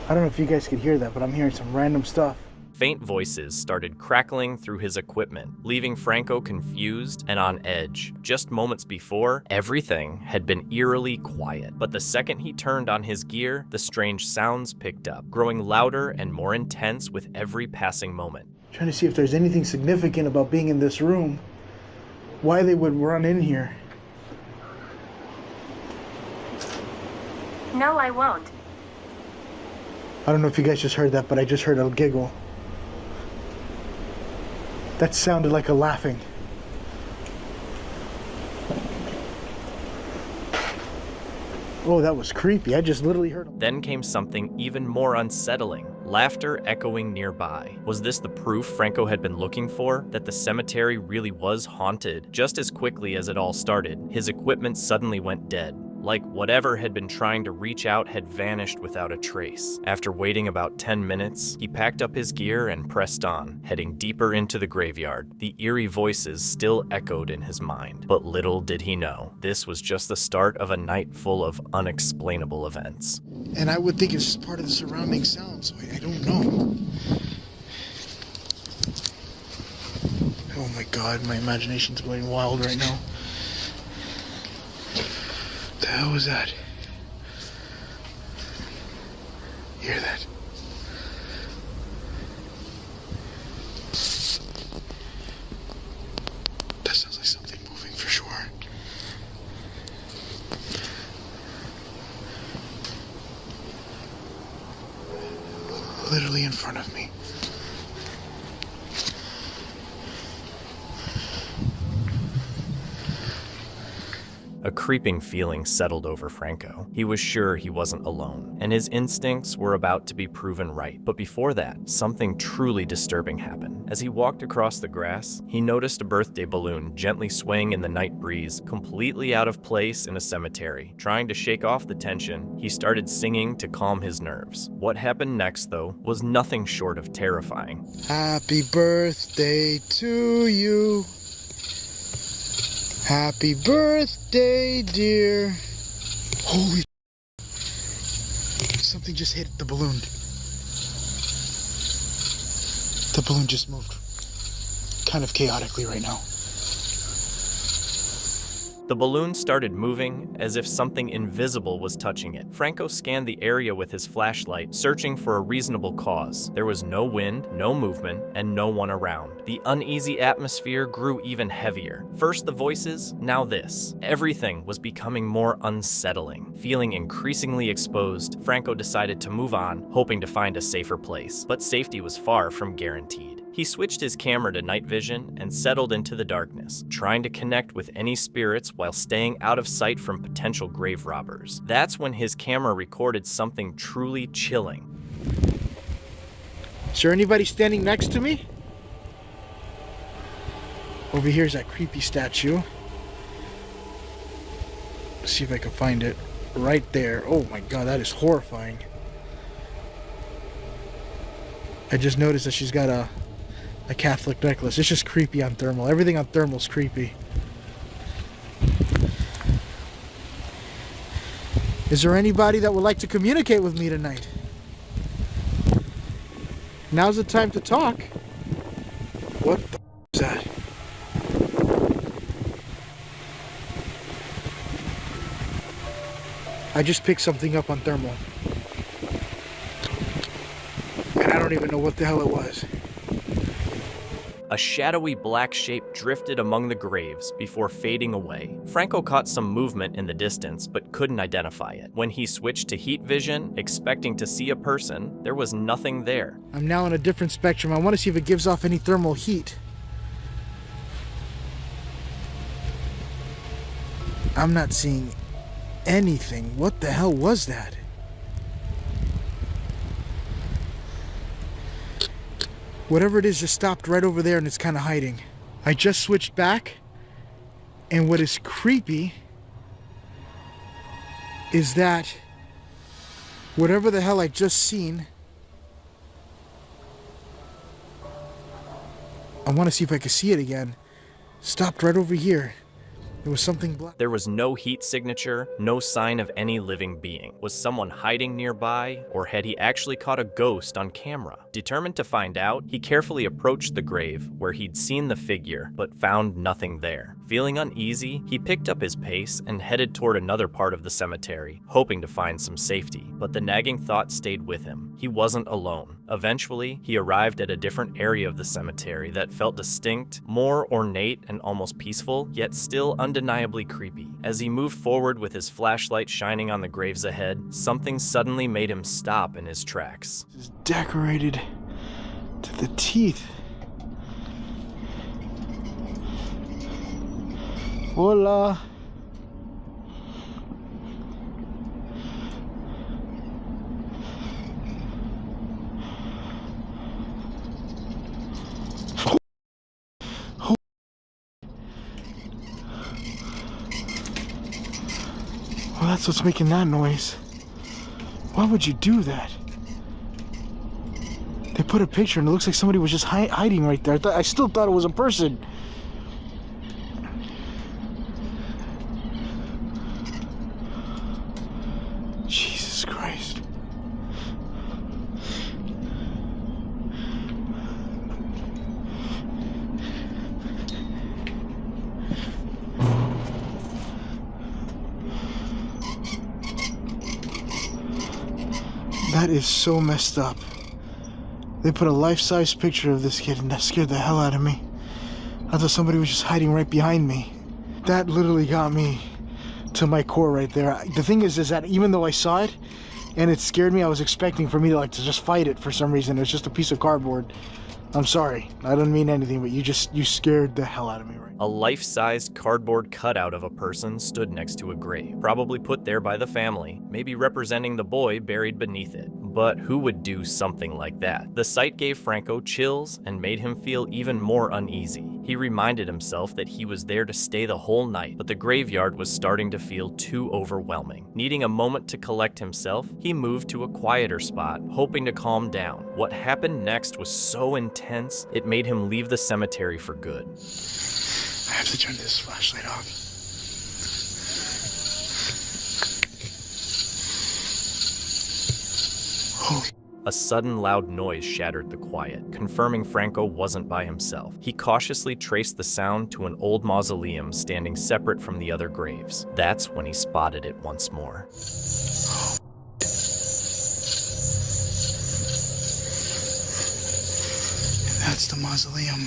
I don't know if you guys could hear that, but I'm hearing some random stuff. Faint voices started crackling through his equipment, leaving Franco confused and on edge. Just moments before, everything had been eerily quiet. But the second he turned on his gear, the strange sounds picked up, growing louder and more intense with every passing moment. Trying to see if there's anything significant about being in this room. Why they would run in here. No, I won't. I don't know if you guys just heard that, but I just heard a giggle. That sounded like a laughing. Oh, that was creepy. I just literally heard him. Then came something even more unsettling. Laughter echoing nearby. Was this the proof Franco had been looking for? That the cemetery really was haunted? Just as quickly as it all started, his equipment suddenly went dead. Like whatever had been trying to reach out had vanished without a trace. After waiting about 10 minutes, he packed up his gear and pressed on, heading deeper into the graveyard. The eerie voices still echoed in his mind. But little did he know, this was just the start of a night full of unexplainable events. And I would think it's just part of the surrounding sound, so I don't know. Oh my god, my imagination's going wild right now. What the hell was that? You hear that? That sounds like something moving for sure. Literally in front of me. A creeping feeling settled over Franco. He was sure he wasn't alone, and his instincts were about to be proven right. But before that, something truly disturbing happened. As he walked across the grass, he noticed a birthday balloon gently swaying in the night breeze, completely out of place in a cemetery. Trying to shake off the tension, he started singing to calm his nerves. What happened next, though, was nothing short of terrifying. Happy birthday to you. Happy birthday, dear. Holy something just hit the balloon. The balloon just moved kind of chaotically right now. The balloon started moving as if something invisible was touching it. Franco scanned the area with his flashlight, searching for a reasonable cause. There was no wind, no movement, and no one around. The uneasy atmosphere grew even heavier. First the voices, now this. Everything was becoming more unsettling. Feeling increasingly exposed, Franco decided to move on, hoping to find a safer place. But safety was far from guaranteed. He switched his camera to night vision and settled into the darkness, trying to connect with any spirits while staying out of sight from potential grave robbers. That's when his camera recorded something truly chilling. Is there anybody standing next to me? Over here's that creepy statue. Let's see if I can find it. Right there. Oh my god, that is horrifying. I just noticed that she's got a Catholic necklace. It's just creepy on thermal. Everything on thermal is creepy. Is there anybody that would like to communicate with me tonight? Now's the time to talk. What the is that? I just picked something up on thermal. And I don't even know what the hell it was. A shadowy black shape drifted among the graves before fading away. Franco caught some movement in the distance but couldn't identify it. When he switched to heat vision, expecting to see a person, there was nothing there. I'm now on a different spectrum. I want to see if it gives off any thermal heat. I'm not seeing anything. What the hell was that? Whatever it is just stopped right over there and it's kind of hiding. I just switched back, and what is creepy is that whatever the hell I just seen, I want to see if I can see it again, stopped right over here. There was something black. There was no heat signature, no sign of any living being. Was someone hiding nearby, or had he actually caught a ghost on camera? Determined to find out, he carefully approached the grave where he'd seen the figure, but found nothing there. Feeling uneasy, he picked up his pace and headed toward another part of the cemetery, hoping to find some safety. But the nagging thought stayed with him. He wasn't alone. Eventually, he arrived at a different area of the cemetery that felt distinct, more ornate and almost peaceful, yet still undeniably creepy. As he moved forward with his flashlight shining on the graves ahead, something suddenly made him stop in his tracks. It's decorated to the teeth. Hola. Well, that's what's making that noise. Why would you do that? They put a picture and it looks like somebody was just hiding right there. I still thought it was a person. Jesus Christ. That is so messed up. They put a life-size picture of this kid and that scared the hell out of me. I thought somebody was just hiding right behind me. That literally got me to my core right there. The thing is that even though I saw it and it scared me, I was expecting for me to just fight it for some reason. It was just a piece of cardboard. I'm sorry. I don't mean anything, but you scared the hell out of me. A life-sized cardboard cutout of a person stood next to a grave, probably put there by the family, maybe representing the boy buried beneath it. But who would do something like that? The sight gave Franco chills and made him feel even more uneasy. He reminded himself that he was there to stay the whole night, but the graveyard was starting to feel too overwhelming. Needing a moment to collect himself, he moved to a quieter spot, hoping to calm down. What happened next was so intense, it made him leave the cemetery for good. I have to turn this flashlight off. Holy. A sudden loud noise shattered the quiet, confirming Franco wasn't by himself. He cautiously traced the sound to an old mausoleum standing separate from the other graves. That's when he spotted it once more. That's the mausoleum.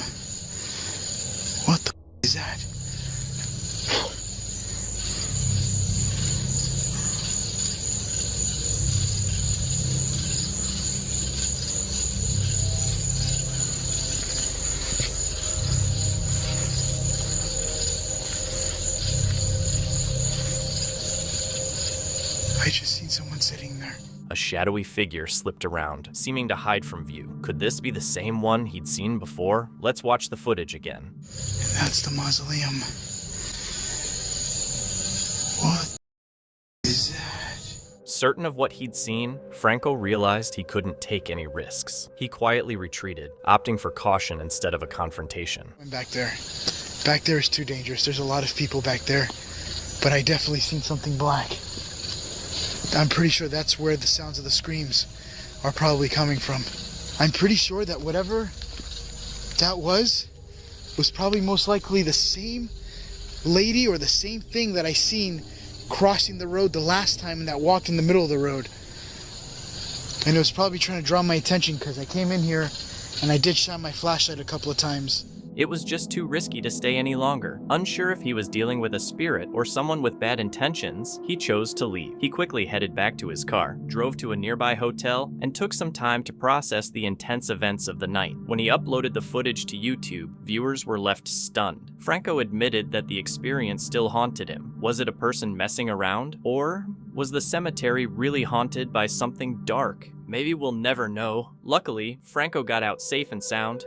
What the is that? I just seen someone sitting there. A shadowy figure slipped around, seeming to hide from view. Could this be the same one he'd seen before? Let's watch the footage again. That's the mausoleum. What is that? Certain of what he'd seen, Franco realized he couldn't take any risks. He quietly retreated, opting for caution instead of a confrontation. I'm back there. Back there is too dangerous. There's a lot of people back there, but I definitely seen something black. I'm pretty sure that's where the sounds of the screams are probably coming from. I'm pretty sure that whatever that was probably most likely the same lady or the same thing that I seen crossing the road the last time and that walked in the middle of the road. And it was probably trying to draw my attention because I came in here and I did shine my flashlight a couple of times. It was just too risky to stay any longer. Unsure if he was dealing with a spirit or someone with bad intentions, he chose to leave. He quickly headed back to his car, drove to a nearby hotel, and took some time to process the intense events of the night. When he uploaded the footage to YouTube, viewers were left stunned. Franco admitted that the experience still haunted him. Was it a person messing around? Or was the cemetery really haunted by something dark? Maybe we'll never know. Luckily, Franco got out safe and sound.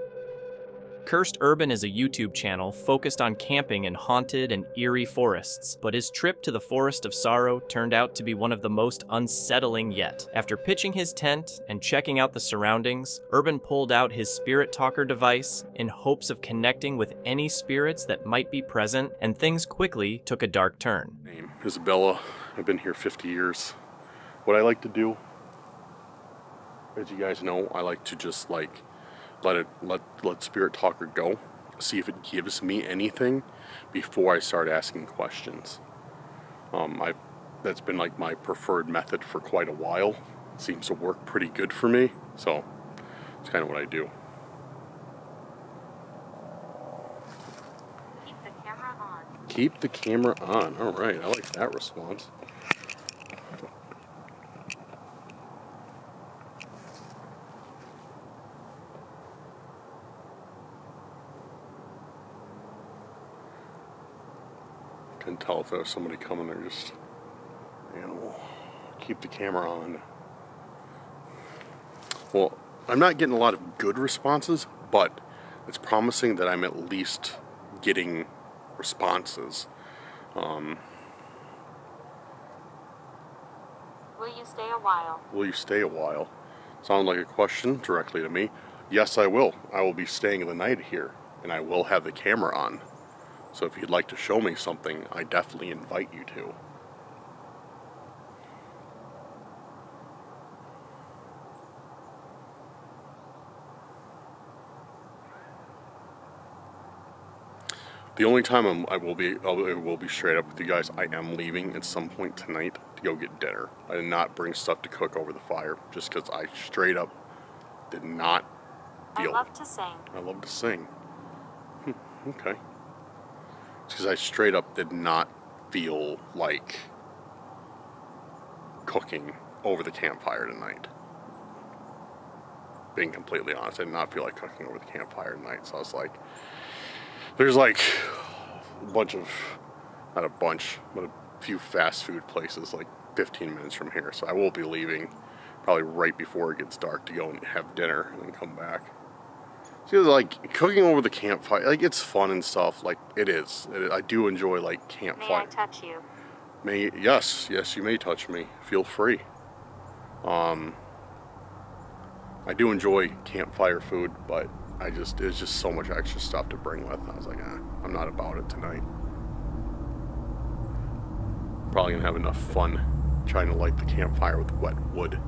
Cursed Urban is a YouTube channel focused on camping in haunted and eerie forests, but his trip to the Forest of Sorrow turned out to be one of the most unsettling yet. After pitching his tent and checking out the surroundings, Urban pulled out his spirit talker device in hopes of connecting with any spirits that might be present, and things quickly took a dark turn. Name Isabella. I've been here 50 years. What I like to do, as you guys know, I like to just like let Spirit Talker go, see if it gives me anything before I start asking questions. That's been like my preferred method for quite a while. It seems to work pretty good for me, so it's kind of what I do. Keep the camera on. Keep the camera on. All right, I like that response. Can tell if there was somebody coming or just animal. Keep the camera on. Well, I'm not getting a lot of good responses, but it's promising that I'm at least getting responses. Will you stay a while? Will you stay a while? Sound like a question directly to me. Yes, I will. I will be staying the night here, and I will have the camera on. So if you'd like to show me something, I definitely invite you to. The only time I will be straight up with you guys, I am leaving at some point tonight to go get dinner. I did not bring stuff to cook over the fire, just because I straight up did not feel. I love to sing. I love to sing. Okay. Because I straight up did not feel like cooking over the campfire tonight. Being completely honest, I did not feel like cooking over the campfire tonight. So I was like, there's like a bunch of, not a bunch, but a few fast food places like 15 minutes from here. So I will be leaving probably right before it gets dark to go and have dinner and then come back. See, like, cooking over the campfire, like, it's fun and stuff, like, it is. I do enjoy, like, campfire. May I touch you? Yes, you may touch me. Feel free. I do enjoy campfire food, but it's just so much extra stuff to bring with. I was like, I'm not about it tonight. Probably gonna have enough fun trying to light the campfire with wet wood.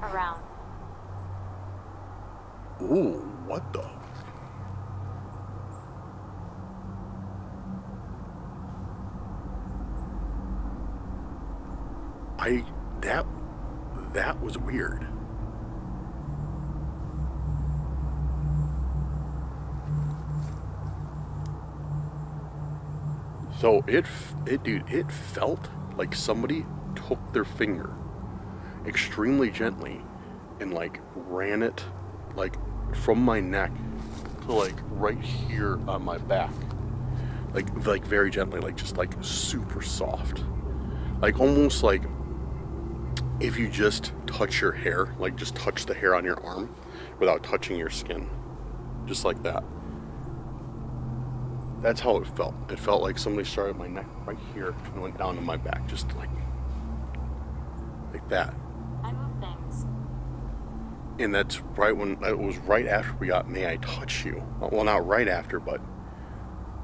Around. Ooh, what the? That was weird. So it felt like somebody took their finger extremely gently and like ran it like from my neck to like right here on my back, like very gently, like just like super soft, like almost like if you just touch your hair, like just touch the hair on your arm without touching your skin, just like that. That's how it felt. It felt like somebody started my neck right here and went down to my back, just like that. I move things. And that's right when it was right after we got "May I Touch You." Well, not right after, but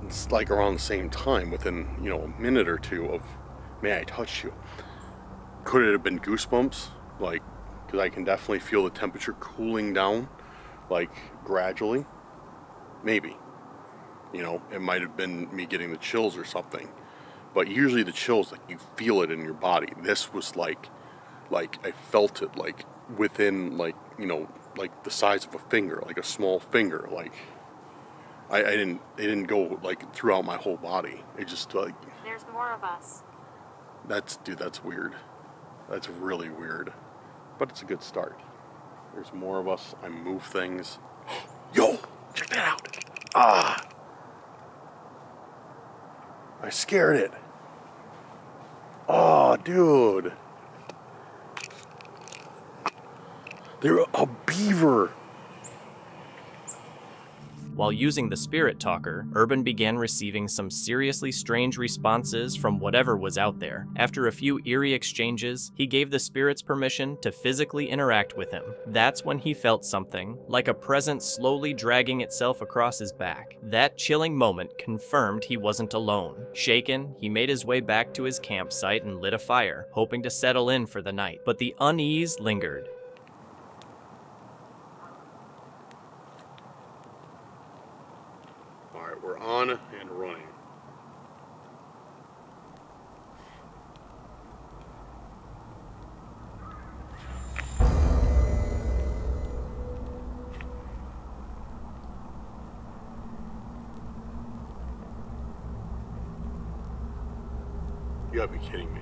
it's like around the same time, within a minute or two of "May I Touch You." Could it have been goosebumps? Like, because I can definitely feel the temperature cooling down, like gradually. Maybe. You know, it might have been me getting the chills or something. But usually the chills, like, you feel it in your body. This was like I felt it, like, within, like, you know, like the size of a finger, like a small finger. Like, it didn't go, like, throughout my whole body. It just, like... There's more of us. That's weird. That's really weird. But it's a good start. There's more of us. I move things. Yo! Check that out! Ah! I scared it. Oh, dude. They're a beaver. While using the spirit talker, Urban began receiving some seriously strange responses from whatever was out there. After a few eerie exchanges, he gave the spirits permission to physically interact with him. That's when he felt something, like a presence slowly dragging itself across his back. That chilling moment confirmed he wasn't alone. Shaken, he made his way back to his campsite and lit a fire, hoping to settle in for the night. But the unease lingered. We're on and running. You gotta be kidding me.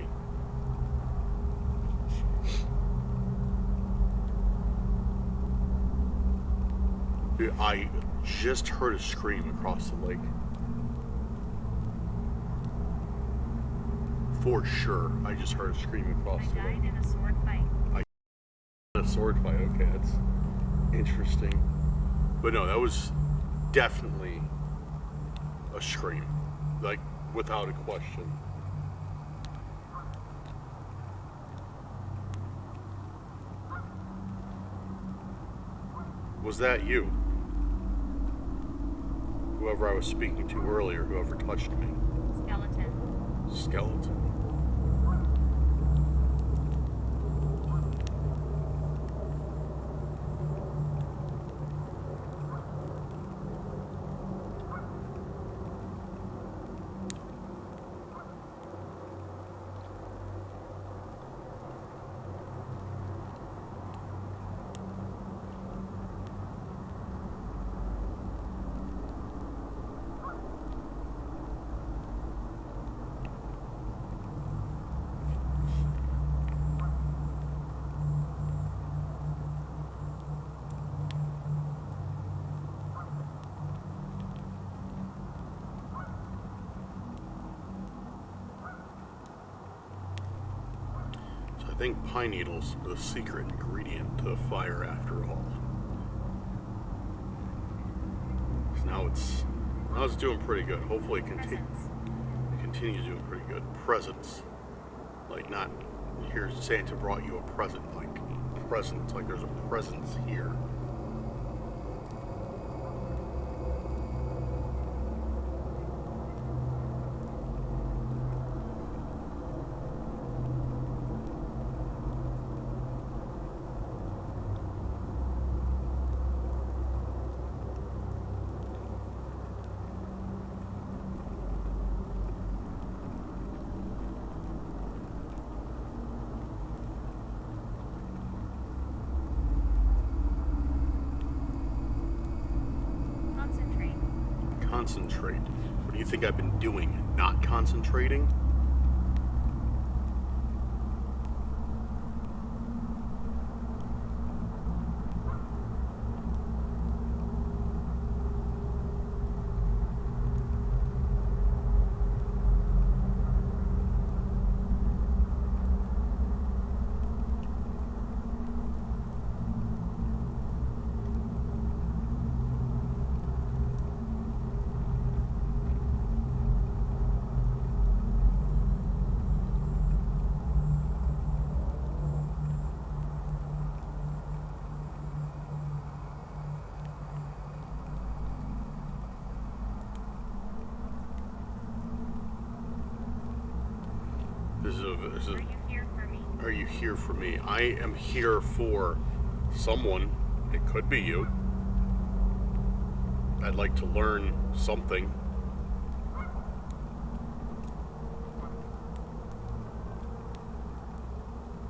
Dude, I just heard a scream across the lake. For sure, I just heard a scream across the lake. I died in a sword fight. A sword fight, okay, that's interesting. But no, that was definitely a scream. Like, without a question. Was that you? Whoever I was speaking to earlier, whoever touched me. Skeleton. Skeleton. I think pine needles are the secret ingredient to the fire after all. Now it's doing pretty good. Hopefully it continues doing pretty good. Presents. Like, not here Santa brought you a present, like presents, like there's a presence here. Concentrate. What do you think I've been doing? Not concentrating? are you here for me? I am here for someone. It could be you. I'd like to learn something.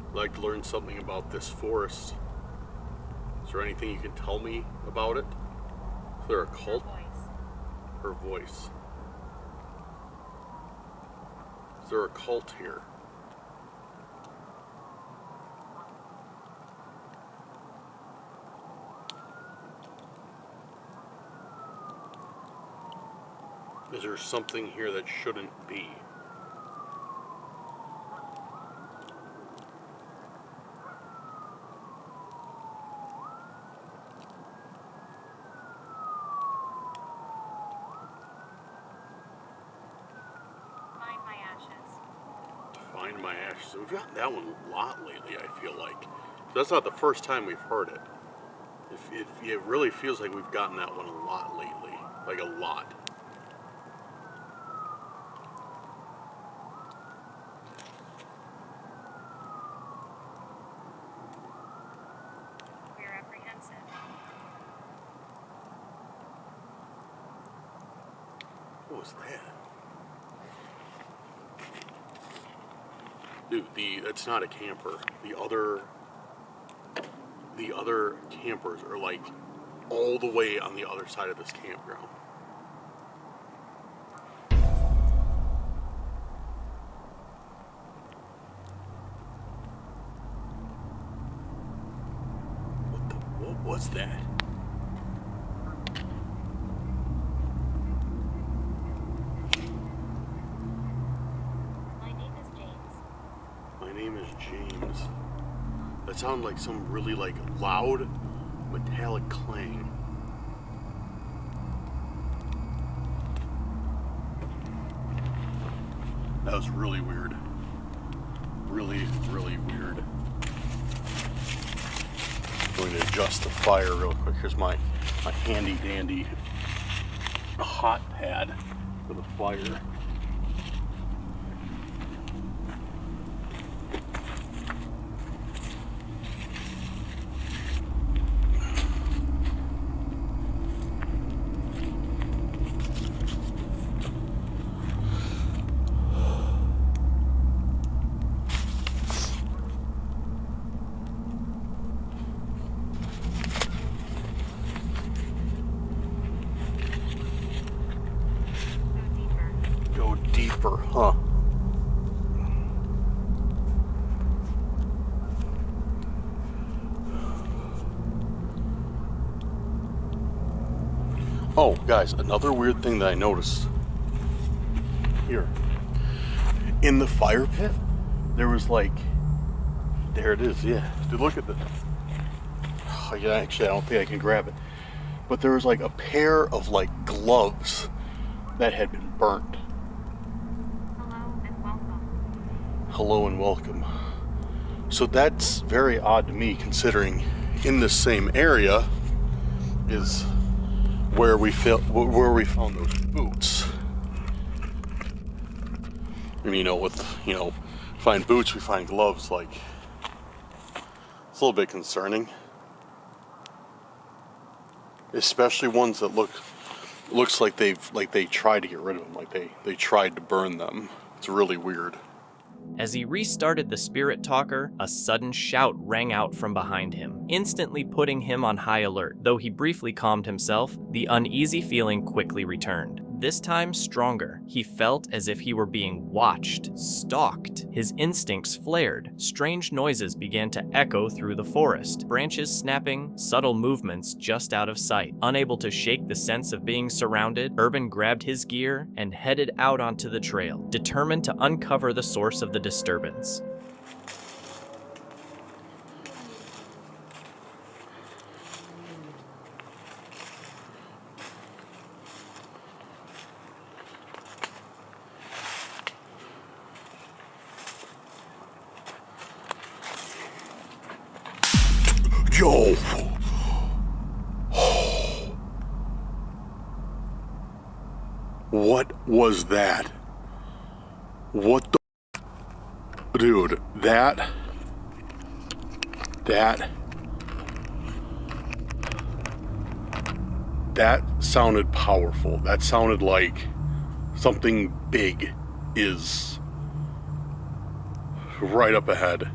I'd like to learn something about this forest. Is there anything you can tell me about it? Is there a cult? Her voice. Is there a cult here? Is there something here that shouldn't be? Find my ashes. Find my ashes. We've gotten that one a lot lately, I feel like. That's not the first time we've heard it. It really feels like we've gotten that one a lot lately. Like a lot. We're apprehensive. What was that? Dude, that's not a camper. The other campers are like all the way on the other side of this campground. What was that? My name is James. My name is James. That sounded like some really like loud metallic clang. That was really weird. Really, really weird. I'm going to adjust the fire real quick. Here's my handy dandy hot pad for the fire. Go deeper, huh? Oh, guys, another weird thing that I noticed here. In the fire pit, there was like, there it is, yeah. Dude, look at this. Oh, yeah, actually, I don't think I can grab it. But there was like a pair of like gloves that had been burnt. Hello and welcome. So that's very odd to me, considering in this same area is where we found those boots. And find boots, we find gloves. Like, it's a little bit concerning, especially ones that looks like they tried to get rid of them, like they tried to burn them. It's really weird. As he restarted the spirit talker, a sudden shout rang out from behind him, instantly putting him on high alert. Though he briefly calmed himself, the uneasy feeling quickly returned. This time stronger. He felt as if he were being watched, stalked. His instincts flared. Strange noises began to echo through the forest, branches snapping, subtle movements just out of sight. Unable to shake the sense of being surrounded, Urban grabbed his gear and headed out onto the trail, determined to uncover the source of the disturbance. Yo! What was that? What the... Dude, that That sounded powerful. That sounded like something big is right up ahead.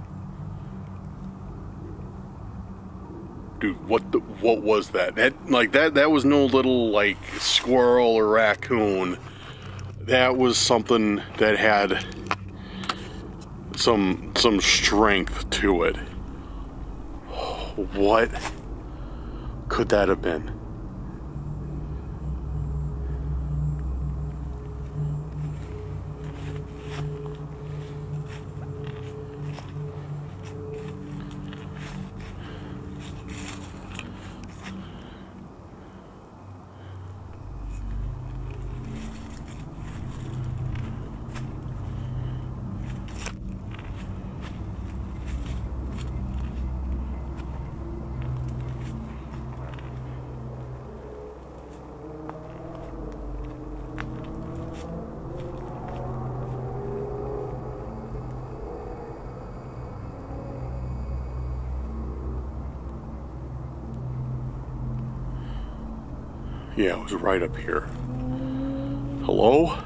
Dude, what was that? That was no little like squirrel or raccoon. That was something that had some strength to it. What could that have been? Yeah, it was right up here. Hello?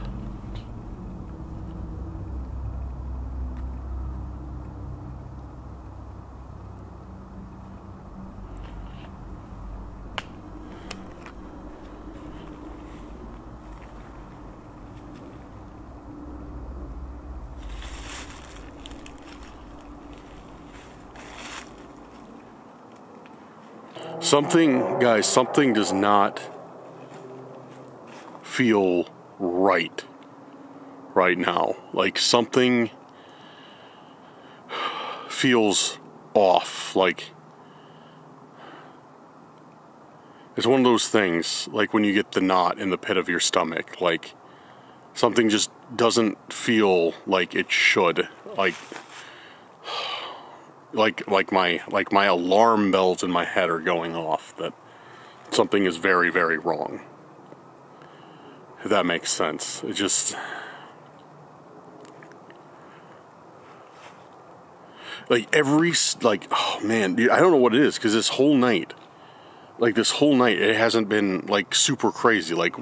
Something does not feel right now. Like something feels off. Like it's one of those things, like when you get the knot in the pit of your stomach. Like something just doesn't feel like it should. Like my alarm bells in my head are going off that something is very, very wrong. If that makes sense. It just oh man, dude, I don't know what it is, because this whole night it hasn't been like super crazy. Like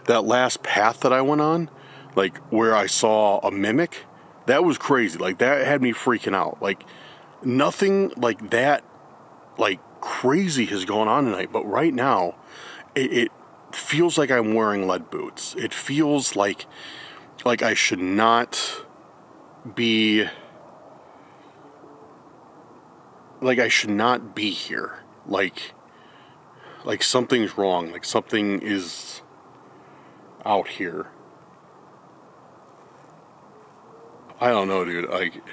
that last path that I went on, like where I saw a mimic, that was crazy. Like that had me freaking out. Like nothing like that like crazy has gone on tonight, but right now it feels like I'm wearing lead boots. It feels like I should not be here. Like something's wrong. Like something is out here. I don't know, dude. Like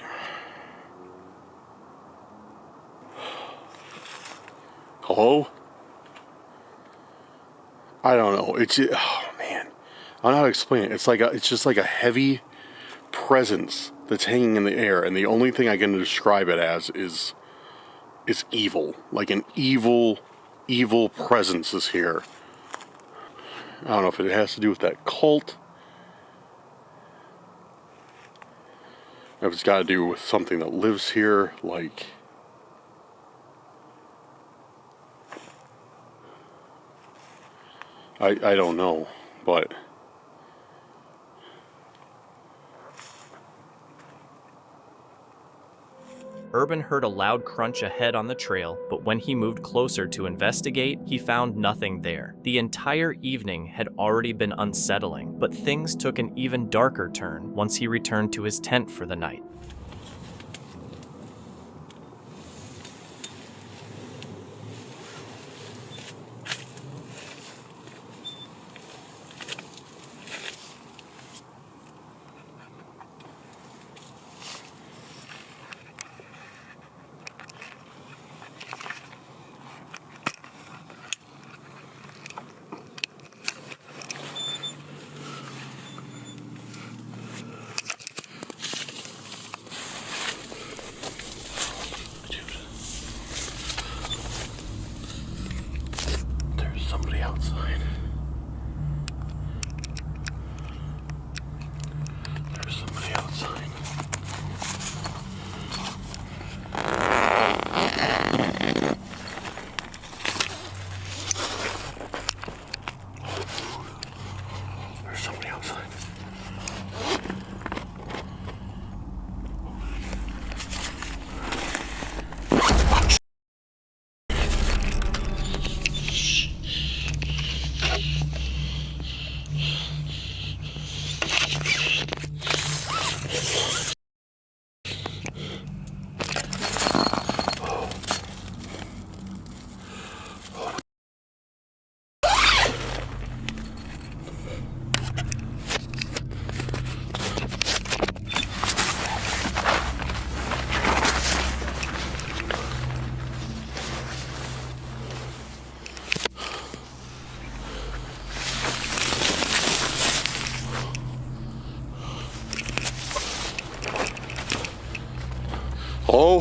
hello? I don't know. It's just, oh man, I don't know how to explain it. It's just like a heavy presence that's hanging in the air, and the only thing I can describe it as is evil. Like an evil presence is here. I don't know if it has to do with that cult, if it's got to do with something that lives here, like. I don't know, but Urban heard a loud crunch ahead on the trail, but when he moved closer to investigate, he found nothing there. The entire evening had already been unsettling, but things took an even darker turn once he returned to his tent for the night. Hello?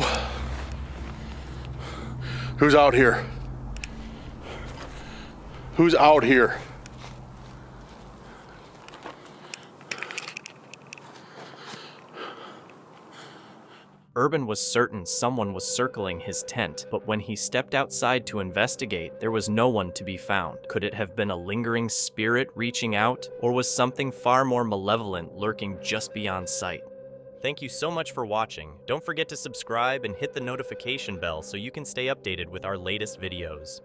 Who's out here? Who's out here? Urban was certain someone was circling his tent, but when he stepped outside to investigate, there was no one to be found. Could it have been a lingering spirit reaching out, or was something far more malevolent lurking just beyond sight? Thank you so much for watching. Don't forget to subscribe and hit the notification bell so you can stay updated with our latest videos.